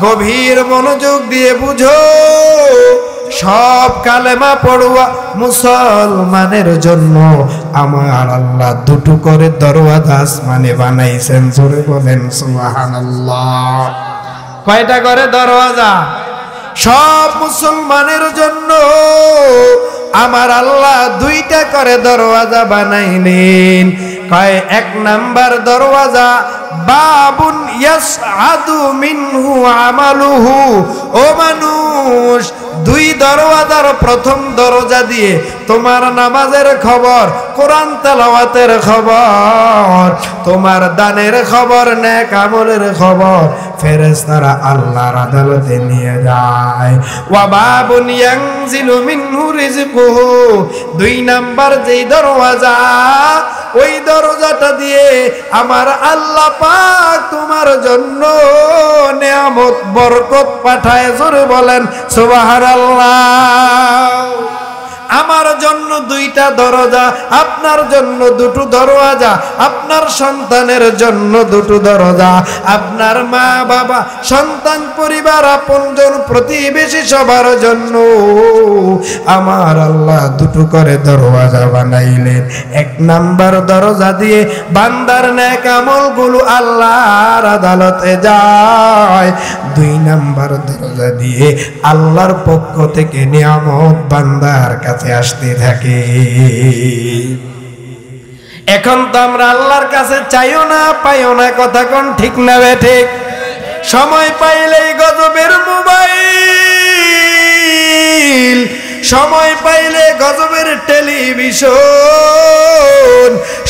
Speaker 1: গভীর মনোযোগ দিয়ে বুঝো, সব কালেমা পড়ুয়া মুসলমানের জন্য আমার আল্লাহ দুটো করে দরওয়াজা আসমানে বানাইছেন। জোরে বলেন সুবহানাল্লাহ। কয়টা করে দরওয়াজা? সব মুসলমানের জন্য আমার আল্লাহ 2টা করে দরওয়াজা বানাইলেন। কয় 1 নাম্বার দরওয়াজা বাবুন ইয়াসআদু মিনহু আমালুহু। ও মানুষ, 2 দরওয়াজার প্রথম দরজা দিয়ে তোমার নামাজের খবর, কোরআন তেলাওয়াতের খবর, তোমার দানের খবর, নেক আমলের খবর ফেরেশতারা আল্লাহর আদালতে নিয়ে যায়। ওয়া বাবুন ইয়ানজিলু মিনহু রিজকুহু। 2 নাম্বার যেই দরওয়াজা, ওই দরজাটা দিয়ে আমার আল্লাহ পাক তোমার জন্য নিয়ামত বরকত পাঠায়। জোরে বলেন সুবহানাল্লাহ। আমার জন্য 2টা দরজা, আপনার জন্য 2টো দরওয়াজা, আপনার সন্তানের জন্য 2টো দরজা, আপনার মা বাবা, সন্তান, পরিবার, আপনজন, প্রতিবেশী সবার জন্য আমার আল্লাহ 2টো করে দরওয়াজা বানাইলেন। 1 নাম্বার দরজা দিয়ে বান্দার নেক আমলগুলো আল্লাহর আদালতে যায়। 2 নাম্বার দরজা দিয়ে আল্লাহর পক্ষ থেকে নিয়ামত বান্দার কাছে আসতে থাকে। এখন তো আমরা আল্লাহর কাছে চাইও না, পাইও না, কথা কোন ঠিক না ঠিক? সময় পাইলেই গজবের মোবাইল, সময় পাইলে গজবের টেলিভিশন,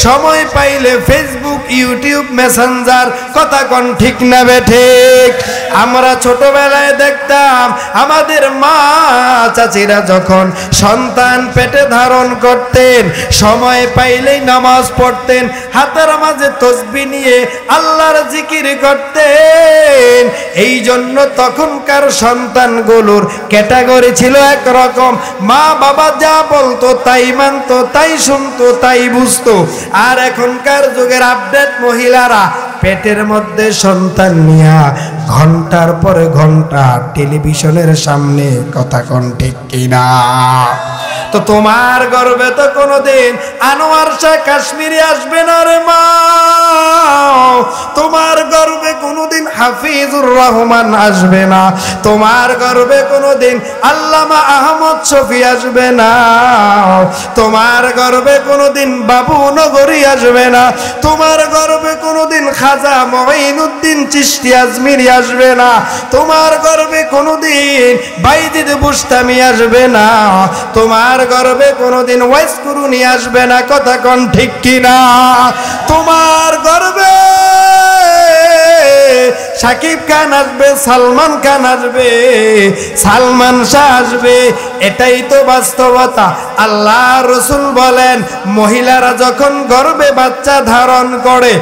Speaker 1: সময় পাইলে ফেসবুক, ইউটিউব, মেসেঞ্জার, কথা কোন ঠিক না ঠিক? আমরা ছোটবেলায় দেখতাম আমাদের মা চাচিরা যখন সন্তান পেটে ধারণ করতেন, সময় পাইলেই নামাজ পড়তেন, হাতের মাঝে তসবিহ নিয়ে আল্লাহর জিকির করতেন। এই জন্য তখনকার সন্তানগুলোর ক্যাটাগরি ছিল একরকম, মা বাবা যা বলতো তাই মানতো, তাই শুনতো, তাই বুঝতো। আর এখনকার যুগের আপডেট মহিলারা পেটের মধ্যে সন্তান নিয়া ঘন্টার পরে ঘন্টা টেলিভিশনের সামনে, কথা কোন ঠিক কিনা? তো তোমার গর্বে তো কোনোদিন আনোয়ার শাহ কাশ্মীরি আসবে না রে মা, তোমার গর্বে কোনোদিন হাফিজুর রহমান আসবে না, তোমার গর্বে কোনোদিন আল্লামা আহমদ শফি আসবে না, তোমার গর্বে কোনোদিন বাবু নগরী আসবে না, তোমার গর্বে কোনোদিন খাজা মঈনুদ্দিন চিশতি আজমিরি আসবে না, তোমার গর্বে কোনোদিন বাইজিদ বুস্তামি আসবে না, তোমার গর্বে কোনোদিন ওয়াইস কুরুনি আসবে না, কথা কোন ঠিক কিনা? তোমার গর্বে শাকিব খান আসবে, সালমান খান আসবে, সালমান শাহ আসবে। এটাই তো বাস্তবতা। আল্লাহ রসুল বলেন, মহিলারা যখন গর্ভে বাচ্চা ধারণ করে,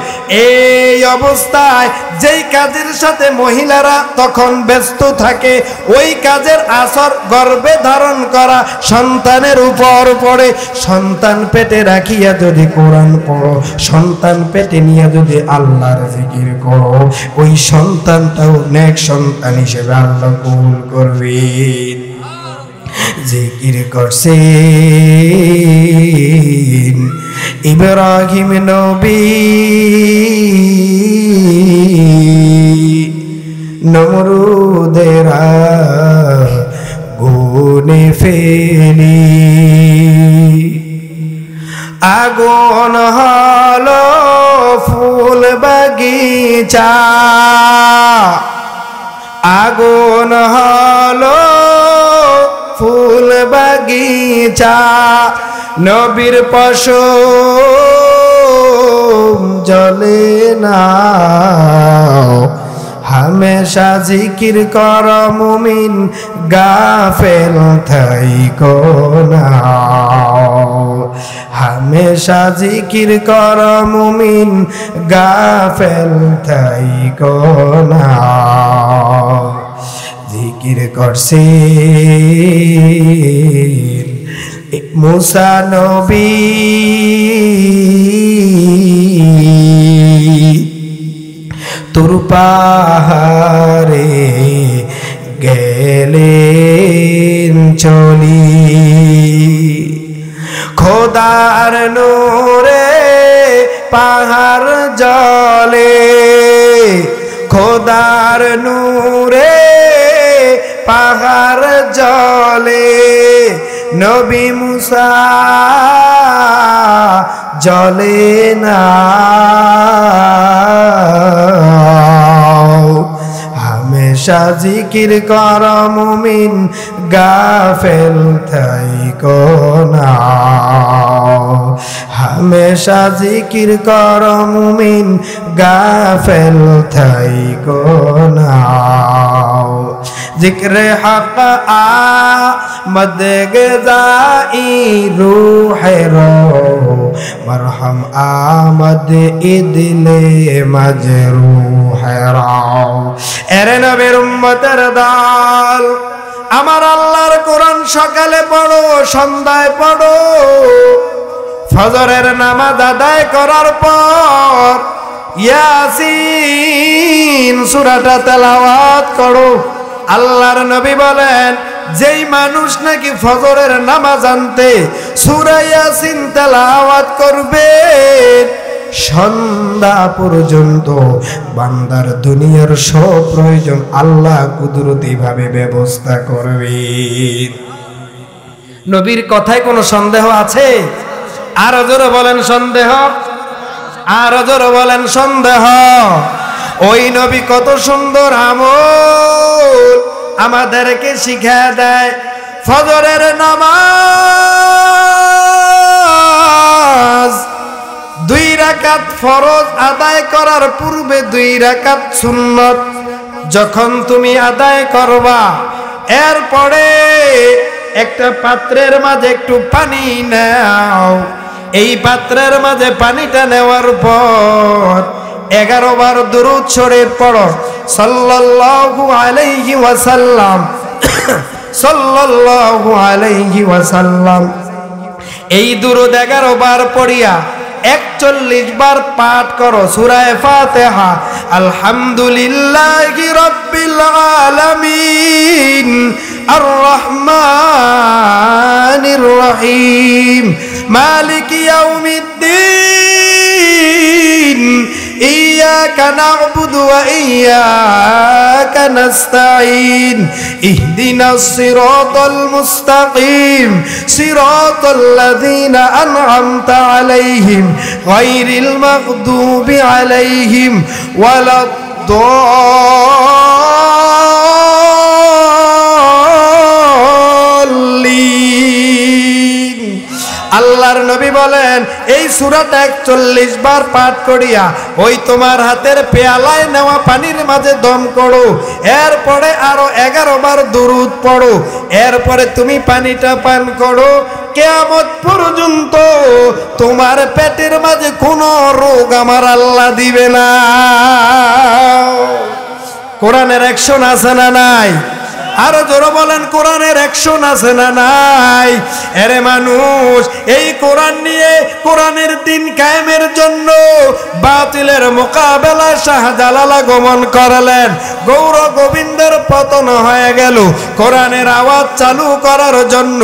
Speaker 1: এই অবস্থায় যেই কাজের সাথে মহিলারা তখন ব্যস্ত থাকে, ওই কাজের আসর গর্ভে ধারণ করা সন্তানের উপর পড়ে। সন্তান পেটে রাখিয়া যদি কোরআন পড়ো, সন্তান পেটে নিয়ে যদি আল্লাহর জিকির করো, ওই সন্তানটাও নেক সন্তান হিসেবে আল্লাহ কবুল করবেন। জিকির করছেন ইব্রাহিম নবী, নমরুদের আগুনে ফেলি, আগুন হলো ফুল বাগিচা, আগুন হলো ফুল বাগিচা, নবীর পশম জ্বলে না। হামেশা জিকির কর মুমিন, গাফেল থাইকো না। হামেশা জিকির কর মুমিন, গাফেল থাইকো না। জিকির করছে মুসা নবী, তুর পাহাড়ে গেলেন চলি, খোদার নূরে পাহাড় জলে, খোদার নূরে পাহাড় জলে, নবী মুসা জলে না। হামেশা জিকির কর মুমিন, গাফেল থাইকো না। হামেশা জিকির কর মুমিন, গাফেল থাইকো না। জিক্রে হক আমদ গজাই রূহের, মরহম আমদ ইদিলে মজরুহের। এরে নবীর উম্মতের দল, আমার আল্লাহর কোরআন সকালে পড়ো, সন্ধ্যায় পড়ো, ফজরের নামাজ আদায় করার পর ইয়াসিন সূরাটা তেলাওয়াত করো। আল্লাহর নবী বলেন, যেই মানুষ নাকি ফজরের নামাজ আনতে সূরা ইয়াসিন তেলাওয়াত করবে, সন্ধ্যা পর্যন্ত বান্দার দুনিয়ার সব প্রয়োজন আল্লাহ কুদরতি ভাবে ব্যবস্থা করবেন। নবীর কথায় কোনো সন্দেহ আছে? আরো জোরে বলেন সন্দেহ, আরো জোরে বলেন সন্দেহ। ওই নবী কত সুন্দর আমল আমাদেরকে শিখা দেয়। ফজরের নামাজ 2 রাকাত ফরজ আদায় করার পূর্বে 2 রাকাত সুন্নত যখন তুমি আদায় করবা, এরপরে একটা পাত্রের মাঝে একটু পানি নাও। এই পাত্রের মাঝে পানিটা নেওয়ার পর 11 বার দুরূদ শরীফ পড়ো, সাল্লাল্লাহু আলাইহি ওয়াসাল্লাম, সাল্লাল্লাহু আলাইহি ওয়াসাল্লাম। এই দুরূদ 11 বার পড়িয়া 41 বার পাঠ করো সূরা ফাতিহা। আলহামদুলিল্লাহি রাব্বিল আলামিন, আর রহমানির রহিম, মালিকি ইয়াউমিদ্দিন, ইয়্যাকা না'বুদু ওয়া ইয়্যাকা নাস্তাঈন, ইহদিনাস সিরাতাল মুস্তাকিম, সিরাতাল লাযীনা আন'আমতা আলাইহিম, গায়রিল মাগদুবি আলাইহিম ওয়ালাদ-দাল্লিন। আল্লাহর নবী বলেন এই সূরাটা 41 বার পাঠ করিয়া ওই তোমার হাতের পেয়ালায় নেওয়া পানির মাঝে দম করো, এরপরে আরো 11 বার দুরূদ পড়ো, এরপরে তুমি পানিটা পান করো। কিয়ামত পর্যন্ত তোমার পেটের মাঝে কোনো রোগ আমার আল্লাহ দিবে না। কোরআনের অ্যাকশন আছে না নাই? আরো জোরে বলেন, কোরআনের অ্যাকশন আছে না নাই? এরে মানুষ, এই কোরআন নিয়ে কোরআনের দিন কায়েমের জন্য বাতিলের মোকাবেলায় শাহজালাল আগমন করলেন, গৌর গোবিন্দের পতন হয়ে গেল। কোরআনের আওয়াজ চালু করার জন্য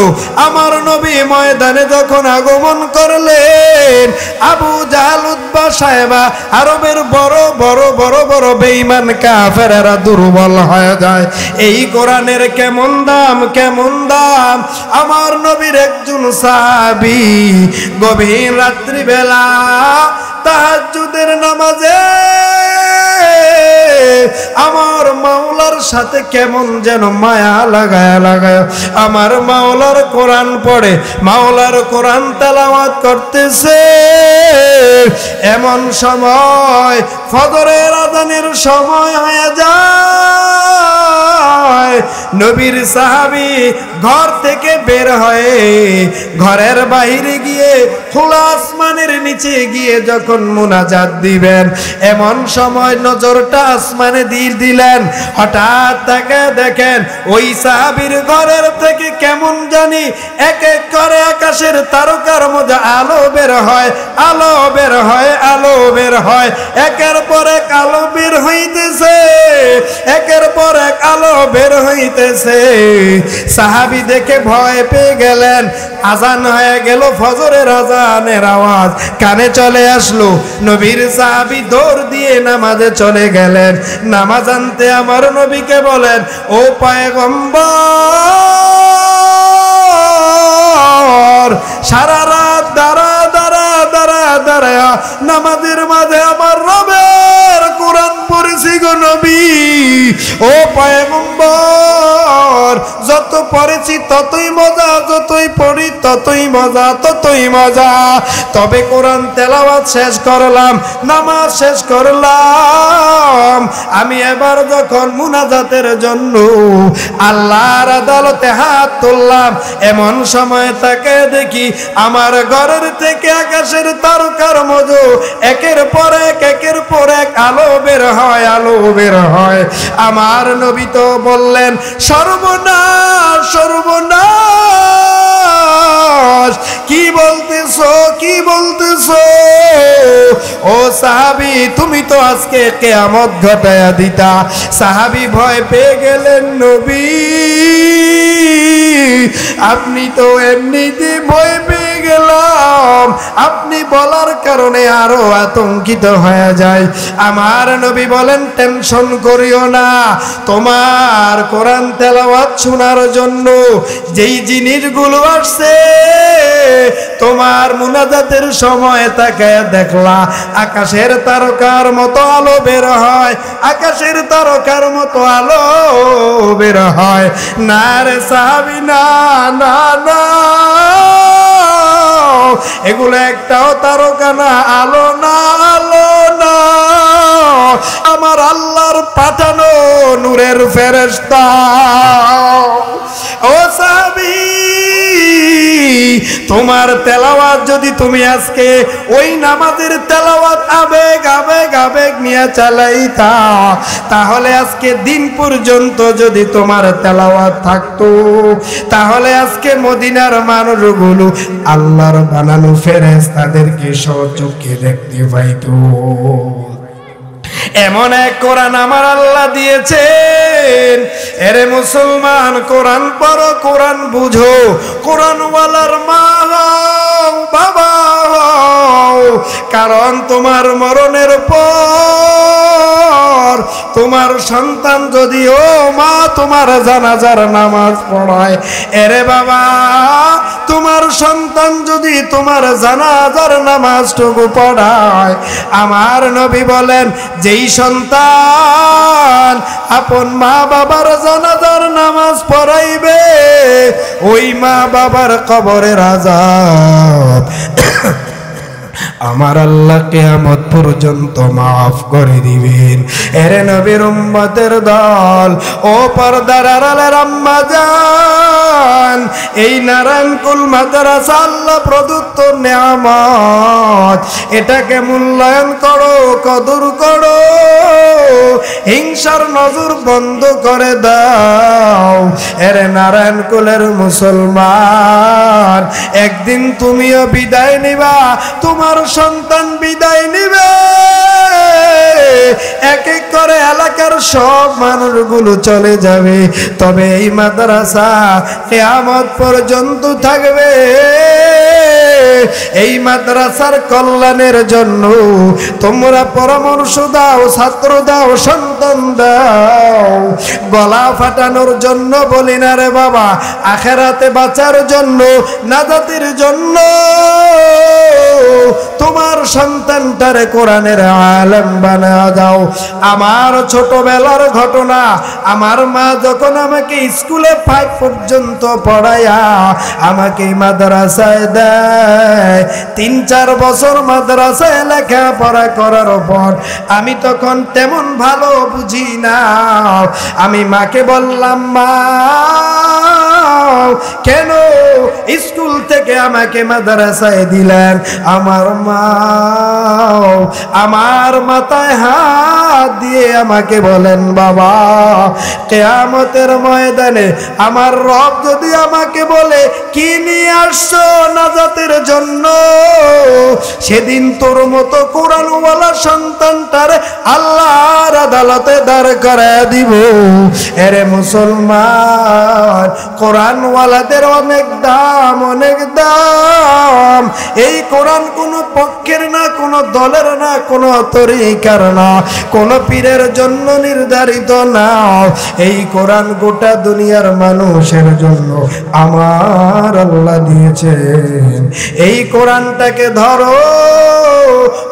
Speaker 1: আমার নবী ময়দানে যখন আগমন করলেন, আবু জাহল, উতবা, সায়বা, আরবের বড় বড় বড় বড় বেঈমান কাফেররা দুর্বল হয়ে যায়। এই কোরআন কেমন দাম, কেমন দাম! আমার নবীর একজন সাহাবী গভীর রাত্রি বেলা তাহাজ্জুদের নামাজে আমার মাওলার সাথে কেমন যেন মায়া লাগায়া লাগায়া আমার মাওলার কোরআন পড়ে, মাওলার কোরআন তেলাওয়াত করতেছে। এমন সময় ফজরের আযানের সময় হয়ে যায়, নবীর সাহাবী ঘর থেকে বের হয়ে ঘরের বাইরে গিয়ে খোলা আসমানের নিচে গিয়ে যখন মুনাজাত দিবেন, এমন সময় নজরটা আসমানে দিলেন। হঠাৎ তাকে দেখেন ওই সাহাবীর ঘরের থেকে কেমন জানি এক এক করে আকাশের তারকার মধ্যে আলো বের হয়, আলো বের হয়, আলো বের হয়, একের পর এক আলো বের হইতেছে, একের পর এক আলো বের হইতেছে। সাহাবী দেখে ভয় পেয়ে গেলেন। আজান হয়ে গেল, ফজরের আজানের আওয়াজ কানে চলে আসলো। নবীর সাহাবী দৌড় দিয়ে নামাজে চলে গেলেন। নামাজ আনতে আমার নবীকে বলেন, ও পয়গম্বর, সারা রাত দাঁড়া দাঁড়া দাঁড়া দাঁড়া নামাজের মাঝে আমার রবের কোরআন পড়েছি গো নবী। ও পয়গম্বর, যত পড়েছি ততই মজা, যতই পড়ি ততই মজা, ততই মজা। তবে কোরআন তেলাওয়াত শেষ করলাম, নামাজ শেষ করলাম, আমি এবার যখন মুনাজাতের জন্য আল্লাহর আদালতে হাত তুললাম, এমন সময় তাকে দেখি আমার ঘরের থেকে আকাশের তারকার মতো একের পর এক, একের পর এক আলো বের হয়, আলো বের হয়। আমার নবী তো বললেন, সর্বনাশ, সর্বনাশ! কি বলতেছো, কি বলতেছো? ও সাহাবী, তুমি তো আজকে কিয়ামত ঘটায়া দিতা। সাহাবী ভয় পেয়ে গেলেন, নবী আপনি তো এমনিতে ভয় পেয়ে গেলাম, আপনি বলার কারণে আরো আতঙ্কিত হয়ে যায়। আমার নবী বলেন, টেনশন করিও না, তোমার কোরআন তেলাওয়াত শোনার জন্য যেই জিনিসগুলো আসছে, তোমার মুনাজাতের সময় তাকায় দেখলা আকাশের তারকার মতো আলো বের হয়, আকাশের তারকার মতো আলো বের হয়। না রে সাহাবী, না না না, এগুলো একটাও তারকা না, আলো না, আলো না, আমার আল্লাহর পাঠানো নূরের ফেরেশতা। ও সাহাবী, তোমার তেলাওয়াত যদি তুমি আজকে ওই নামাজের তেলাওয়াত আবেগ আবেগ আবেগ নিয়ে চালাইতা, তাহলে আজকে দিন পর্যন্ত যদি তোমার তেলাওয়াত থাকতো, তাহলে আজকে মদিনার মানুষগুলো আল্লাহর বানানো ফেরেশতাদেরকে স্বচক্ষে দেখতে পাইতো। এমন এক কোরআন আমার আল্লাহ দিয়েছেন। এরে মুসলমান, কোরআন পড়ো, কোরআন বুঝো, কোরআনওয়ালার মা হও, বাবা হও, কারণ তোমার মরণের পর তোমার সন্তান যদি ও মা তোমার জানাজার নামাজ পড়ায়, এরে বাবা তোমার সন্তান যদি তোমার জানাজার নামাজটুকু পড়ায়, আমার নবী বলেন, যেই সন্তান আপন মা বাবার জানাজার নামাজ পড়াইবে, ওই মা বাবার কবরের আযাব আমার আল্লাহ কিয়ামত পর্যন্ত মাফ করে দিবেন। এরে নবীর উম্মতের দল, ও পর্দার আড়ালের আম্মা জান, এই নারায়ণকুল মাদ্রাসা আল্লাহ প্রদত্ত নিয়ামত, এটাকে মূল্যায়ন করো, কদর করো, হিংসার নজর বন্ধ করে দাও। এরে নারায়ণকুলের মুসলমান, একদিন তুমিও বিদায় নিবা, তোমার সন্তান বিদায় নিবে, এক এক করে এলাকার সব মানুষগুলো চলে যাবে, তবে এই মাদ্রাসা কিয়ামত পর্যন্ত থাকবে। এই মাদ্রাসার কল্যাণের জন্য তোমরা পরামর্শ দাও, ছাত্র দাও, সন্তান দাও। গলা ফাটানোর জন্য বলি না রে বাবা, আখেরাতে বাঁচার জন্য, নাজাতের জন্য তোমার সন্তানটারে কোরআনের আলেম বানায়া দাও। আমার ছোটবেলার ঘটনা, আমার মা যখন আমাকে স্কুলে 5 পর্যন্ত পড়ায়া আমাকে মাদ্রাসায় দেয়, 3-4 বছর মাদ্রাসায় লেখাপড়া করার পর আমি তখন তেমন ভালো বুঝি না। আমি মাকে বললাম, মা কেন স্কুল থেকে আমাকে মাদ্রাসায় দিলেন? আমার মা আমার মাথায় হাত দিয়ে আমাকে বলেন, বাবা কিয়ামতের ময়দানে আমার রব যদি আমাকে বলে কি নিয়ে আসছো নাজাতের জন্য, সেদিন তোর মতো কোরআনওয়ালা সন্তানটার আল্লাহর আদালতে দাঁড় করায় দিব। এরে মুসলমান, কোরআনওয়ালাদের অনেক দাম, অনেক দাম। এই কোরআন কোনো পক্ষের না, কোনো দলের না, কোনো তরিকার না, কোনো পীরের জন্য নির্ধারিত না। এই কোরআন গোটা দুনিয়ার মানুষের জন্য আমার আল্লাহ দিয়েছেন। এই কোরআনটাকে ধরো,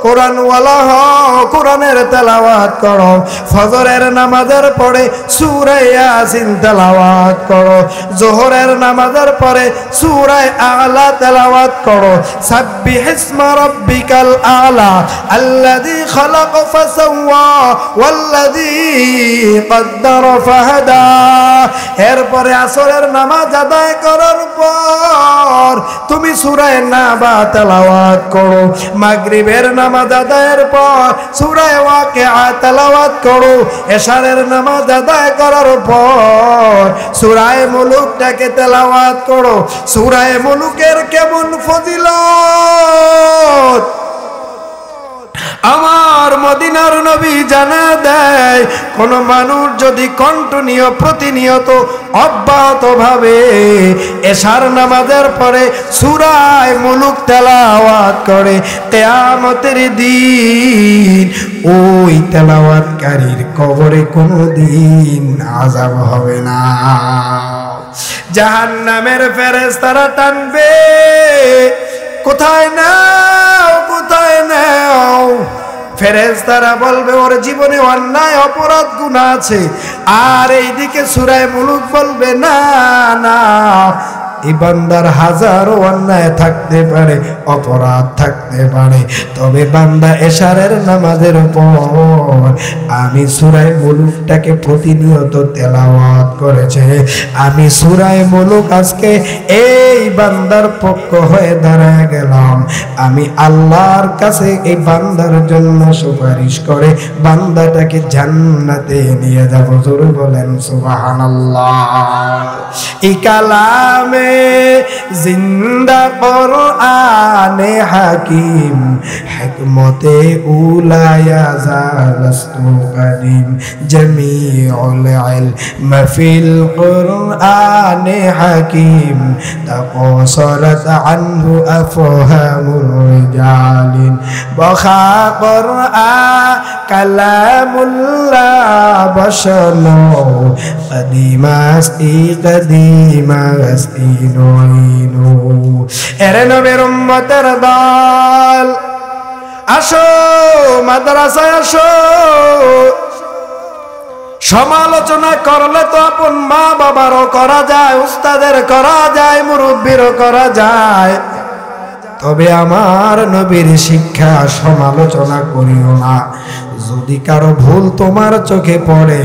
Speaker 1: কোরআনওয়ালা হও, কোরআনের তেলাওয়াত করো, ফজরের নামাজের পরে সূরা ইয়াসিন তেলাওয়াত করো, যোহরের নামাজের পরে সূরা আলা তেলাওয়াত করো, সাব্বিহিসমা রাব্বিকাল আলা আল্লাযী খালাক ফাসাওয়া ওয়াল্লাযী কদ্দার ফাহাদা। এরপরে আসরের নামাজ আদায় করার পর তুমি সূরা নাবা তেলাওয়াত করো, মাগরিবের নামাজ আদায়ের পর সূরা ওয়াকিআ তেলাওয়াত করো, এশারের নামাজ আদায় করার পর সূরা মুলুকটাকে তেলাওয়াত করো। সূরা মুলুকের কেমন ফজিলত আমার মদিনার নবী জানা দেয়। কোন মানুষ যদি কন্টিনিউ প্রতিনিয়ত অব্যাহত ভাবে এশার নামাজের পরে সূরা মুলুক তেলাওয়াত করে, কিয়ামতের দিন ওই তেলাওয়াতকারীর কবরে কোনদিন আযাব হবে না। জাহান্নামের ফেরেশতারা টানবে, কোথায় নাও, কোথায় নাও। ফেরেশতারা বলবে ওর জীবনে অন্যায় অপরাধ গুনাহ আছে, আর এইদিকে সূরা মুলুক বলবে না না, এই বান্দার হাজারো অন্যায় থাকতে পারে, অপরাধ থাকতে পারে, তবে বান্দা এশারের নামাজের উপর আমি সূরা মুলুকটাকে প্রতিনিয়ত তেলাওয়াত করেছে, আমি সূরা মুলুক আজকে এই বান্দার পক্ষ হয়ে দাঁড়ায় গেলাম, আমি আল্লাহর কাছে এই বান্দার জন্য সুপারিশ করে বান্দাটাকে জান্নাতে নিয়ে যাব। জোরে বলেন সুবহানাল্লাহ। এই কালামে জিন্দা কোরআনে হাকিম, হিকমতে উলায়া জালস্তু কদিম, জামিউল ইলম ফিল কোরআনে হাকিম, তাকাসারাত আনহু আফহামুর রিজালিন, বখা কোরআন কালামুল্লাহ বশনো কদিমাস্তি কদিমাস্তি নইনু। এরে নবীর উম্মতের দল, আসো মাদ্রাসায় আসো। সমালোচনা করলে তো আপন মা বাবারও করা যায়, উস্তাদের করা যায়, মুরব্বীরও করা যায়, তবে আমার নবীর শিক্ষা সমালোচনা করিও না। যদি কারো ভুল তোমার চোখে পড়ে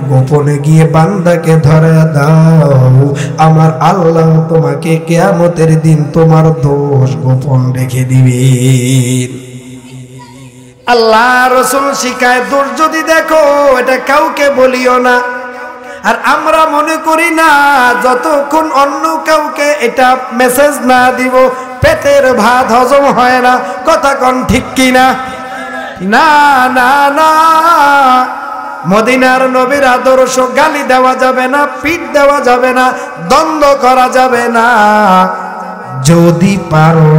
Speaker 1: গোপনে গিয়ে বান্দাকে ধরে দাও, আমার আল্লাহ তোমাকে কিয়ামতের দিন তোমার দোষ গোপন রেখে দিবে। আল্লাহ রাসূল শিখায়, দোষ যদি দেখো এটা কাউকে বলিও না। আর আমরা মনে করি না যতক্ষণ অন্য কাউকে এটা মেসেজ না দিব পেটের ভাত হজম হয় না। কথা কোন ঠিক কিনা? না না না, মদিনার নবীর আদর্শ গালি দেওয়া যাবে না, পিঠ দেওয়া যাবে না, দ্বন্দ্ব করা যাবে না। যদি পারো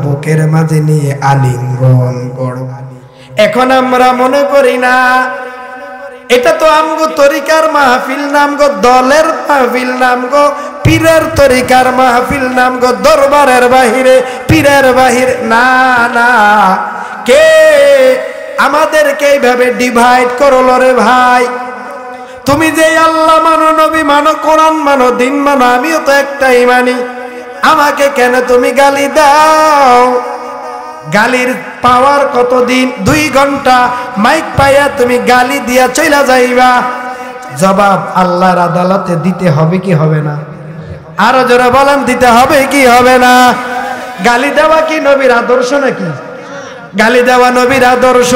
Speaker 1: বুকের মাঝে নিয়ে আলিঙ্গন করো। এখন আমরা মনে করি না এটা তো আমগো তরিকার মাহফিল, নামগো দলের মাহফিল, নামগো পীরের তরিকার মাহফিল, নামগো দরবারের বাহিরে পীরের বাহির। না না, কে আমাদেরকে এইভাবে ডিভাইড করলো রে ভাই? তুমি যে আল্লাহ মানো, নবী মানো, কোরআন মানো, দিন মানো, আমিও তো একটাই মানি। আমাকে কেন তুমি গালি দাও? গালির পাওয়ার কতদিন? 2 ঘন্টা মাইক পাইয়া তুমি গালি দিয়া চইলা যাইবা। জবাব আল্লাহর আদালতে দিতে হবে কি হবে না? আরো জোরে বলেন, দিতে হবে কি হবে না? গালি দেওয়া কি নবীর আদর্শ নাকি? গালি দেওয়া নবীর আদর্শ?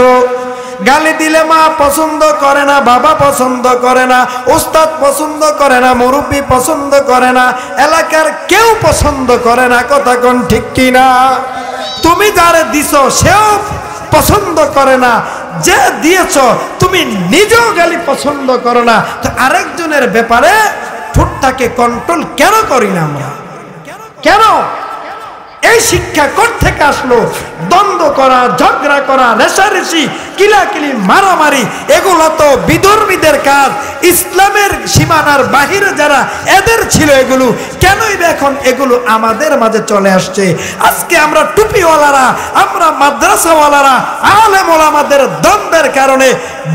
Speaker 1: গালি দিলে মা পছন্দ করে না, বাবা পছন্দ করে না, উস্তাদ পছন্দ করে না, মুরব্বী পছন্দ করে না, এলাকার কেউ পছন্দ করে না। কথা কোন ঠিক কিনা? তুমি যারে দিছো সেও পছন্দ করে না, যে দিয়েছ তুমি নিজেও গালি পছন্দ করো না, তো আরেকজনের ব্যাপারে ঠোঁটটাকে কন্ট্রোল কেন করি না আমরা? কেন? এই শিক্ষা কোত্থেকে আসলো? দ্বন্দ্ব করা, ঝগড়া করা, রেষারেষি, কিলাকিলি, মারামারি, এগুলো তো বিধর্মীদের কাজ। ইসলামের সীমানার বাহিরে যারা এদের ছিল এগুলো, কেনই এখন এগুলো আমাদের মাঝে চলে আসছে? আজকে আমরা টুপিওয়ালারা, আমরা মাদ্রাসাওয়ালারা, আলেম ওলামাদের দ্বন্দ্বের কারণে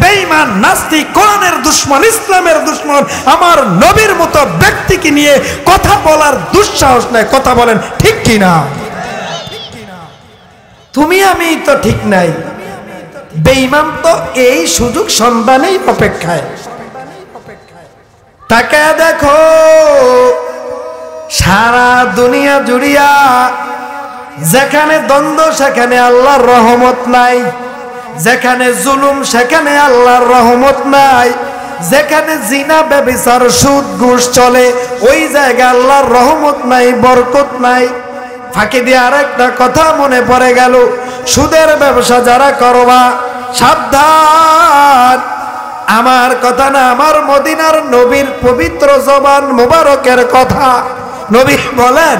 Speaker 1: বেঈমান, নাস্তিক, কোরআনের দুশমন, ইসলামের দুশমন, আমার নবীর মতো ব্যক্তিকে নিয়ে কথা বলার দুঃসাহস নেই। কথা বলেন ঠিক কিনা? তুমি আমি তো ঠিক নাই, বেঈমান তো এই সুযোগ সন্ধানেই অপেক্ষায়। তাকে দেখো, সারা দুনিয়া জুড়িয়া যেখানে দ্বন্দ্ব সেখানে আল্লাহর রহমত নাই, যেখানে জুলুম সেখানে আল্লাহর রহমত নাই, যেখানে জিনা, ব্যভিচার, সুদ, ঘুষ চলে ওই জায়গায় আল্লাহর রহমত নাই, বরকত নাই। ফাঁকি দিয়ে আরেকটা কথা মনে পড়ে গেল, সুদের ব্যবসা যারা করবা সাবধান। আমার কথা না, আমার মদিনার নবীর পবিত্র জবান মুবারকের কথা। নবী বলেন,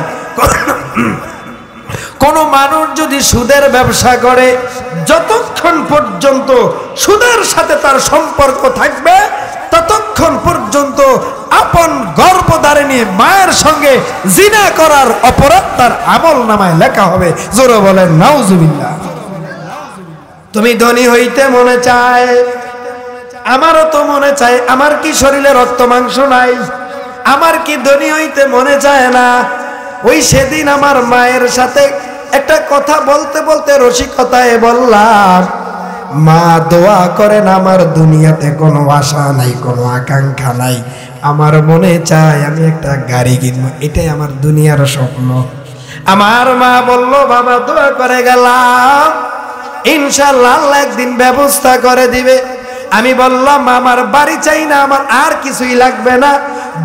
Speaker 1: কোন মানুষ যদি সুদের ব্যবসা করে, যতক্ষণ পর্যন্ত সুদের সাথে তার সম্পর্ক থাকবে ততক্ষণ পর্যন্ত আপন গর্ভধারিণী মায়ের সঙ্গে জিনা করার অপরাধ তার আমল নামায় লেখা হবে। জোরে বলেন নাউজুবিল্লাহ। তুমি ধনী হইতে মনে চায়, আমারও তো মনে চায়। আমার কি শরীরে রক্ত মাংস নাই? আমার কি ধনী হইতে মনে চায় না? ওই সেদিন আমার মায়ের সাথে একটা কথা বলতে বলতে রসিকতায় বললাম, মা দোয়া করেন, আমার দুনিয়াতে কোনো আশা নাই, কোনো আকাঙ্ক্ষা নাই, আমার মনে চায় আমি একটা গাড়ি কিনবো, এটাই আমার দুনিয়ার স্বপ্ন। আমার মা বলল, বাবা দোয়া করে গেলাম, ইনশাআল্লাহ আল্লাহ একদিন ব্যবস্থা করে দিবে। আমি বললাম, আমার বাড়ি চাই না, আমার আর কিছুই লাগবে না,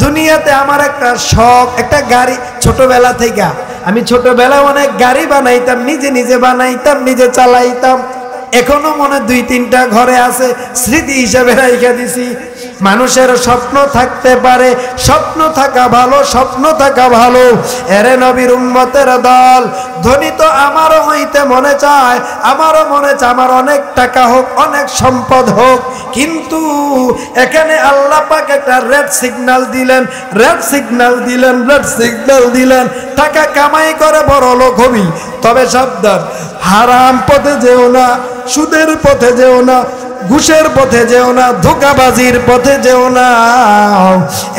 Speaker 1: দুনিয়াতে আমার একটা শখ, একটা গাড়ি। ছোটবেলা থেকে আমি ছোটবেলায় অনেক গাড়ি বানাইতাম, নিজে নিজে বানাইতাম, নিজে চালাইতাম। এখনো মনে 2-3টা ঘরে আছে, স্মৃতি হিসাবে রাইখা দিছি। মানুষের স্বপ্ন থাকতে পারে, স্বপ্ন থাকা ভালো, স্বপ্ন থাকা ভালো। এরে নবীর উম্মতের দল, ধনী তো আমারও হইতে মনে চায়, আমারও মনে চায় আমার অনেক টাকা হোক, অনেক সম্পদ হোক, কিন্তু এখানে আল্লাহ পাক একটা রেড সিগন্যাল দিলেন, রেড সিগন্যাল দিলেন, রেড সিগন্যাল দিলেন। টাকা কামাই করে বড় লোক হবি, তবে সাবধান, হারাম পথে যেও না, সুদের পথে যেও না, ঘুষের পথে যেও না, ধোঁকাবাজির পথে যেও না।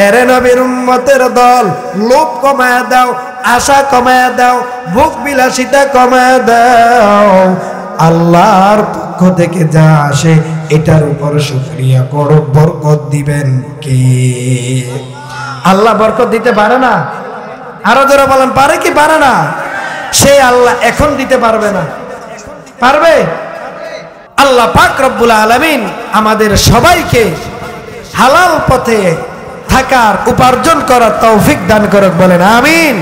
Speaker 1: এরে নবীর উম্মতের দল, লোভ কমায় দাও, আশা কমায় দাও, ভোগ বিলাসিতা কমায় দাও। আল্লাহর পক্ষ থেকে যা আসে এটার উপর শুকরিয়া করো। বরকত দিবেন কে? আল্লাহ বরকত দিতে পারে না? আরো যারা বলেন পারে কি পারে না? সেই আল্লাহ এখন দিতে পারবে না? পারবে? আল্লাহ পাক রব্বুল আলামিন আমাদের সবাইকে হালাল পথে থাকার, উপার্জন করার তৌফিক দান করুক। বলেন আমিন।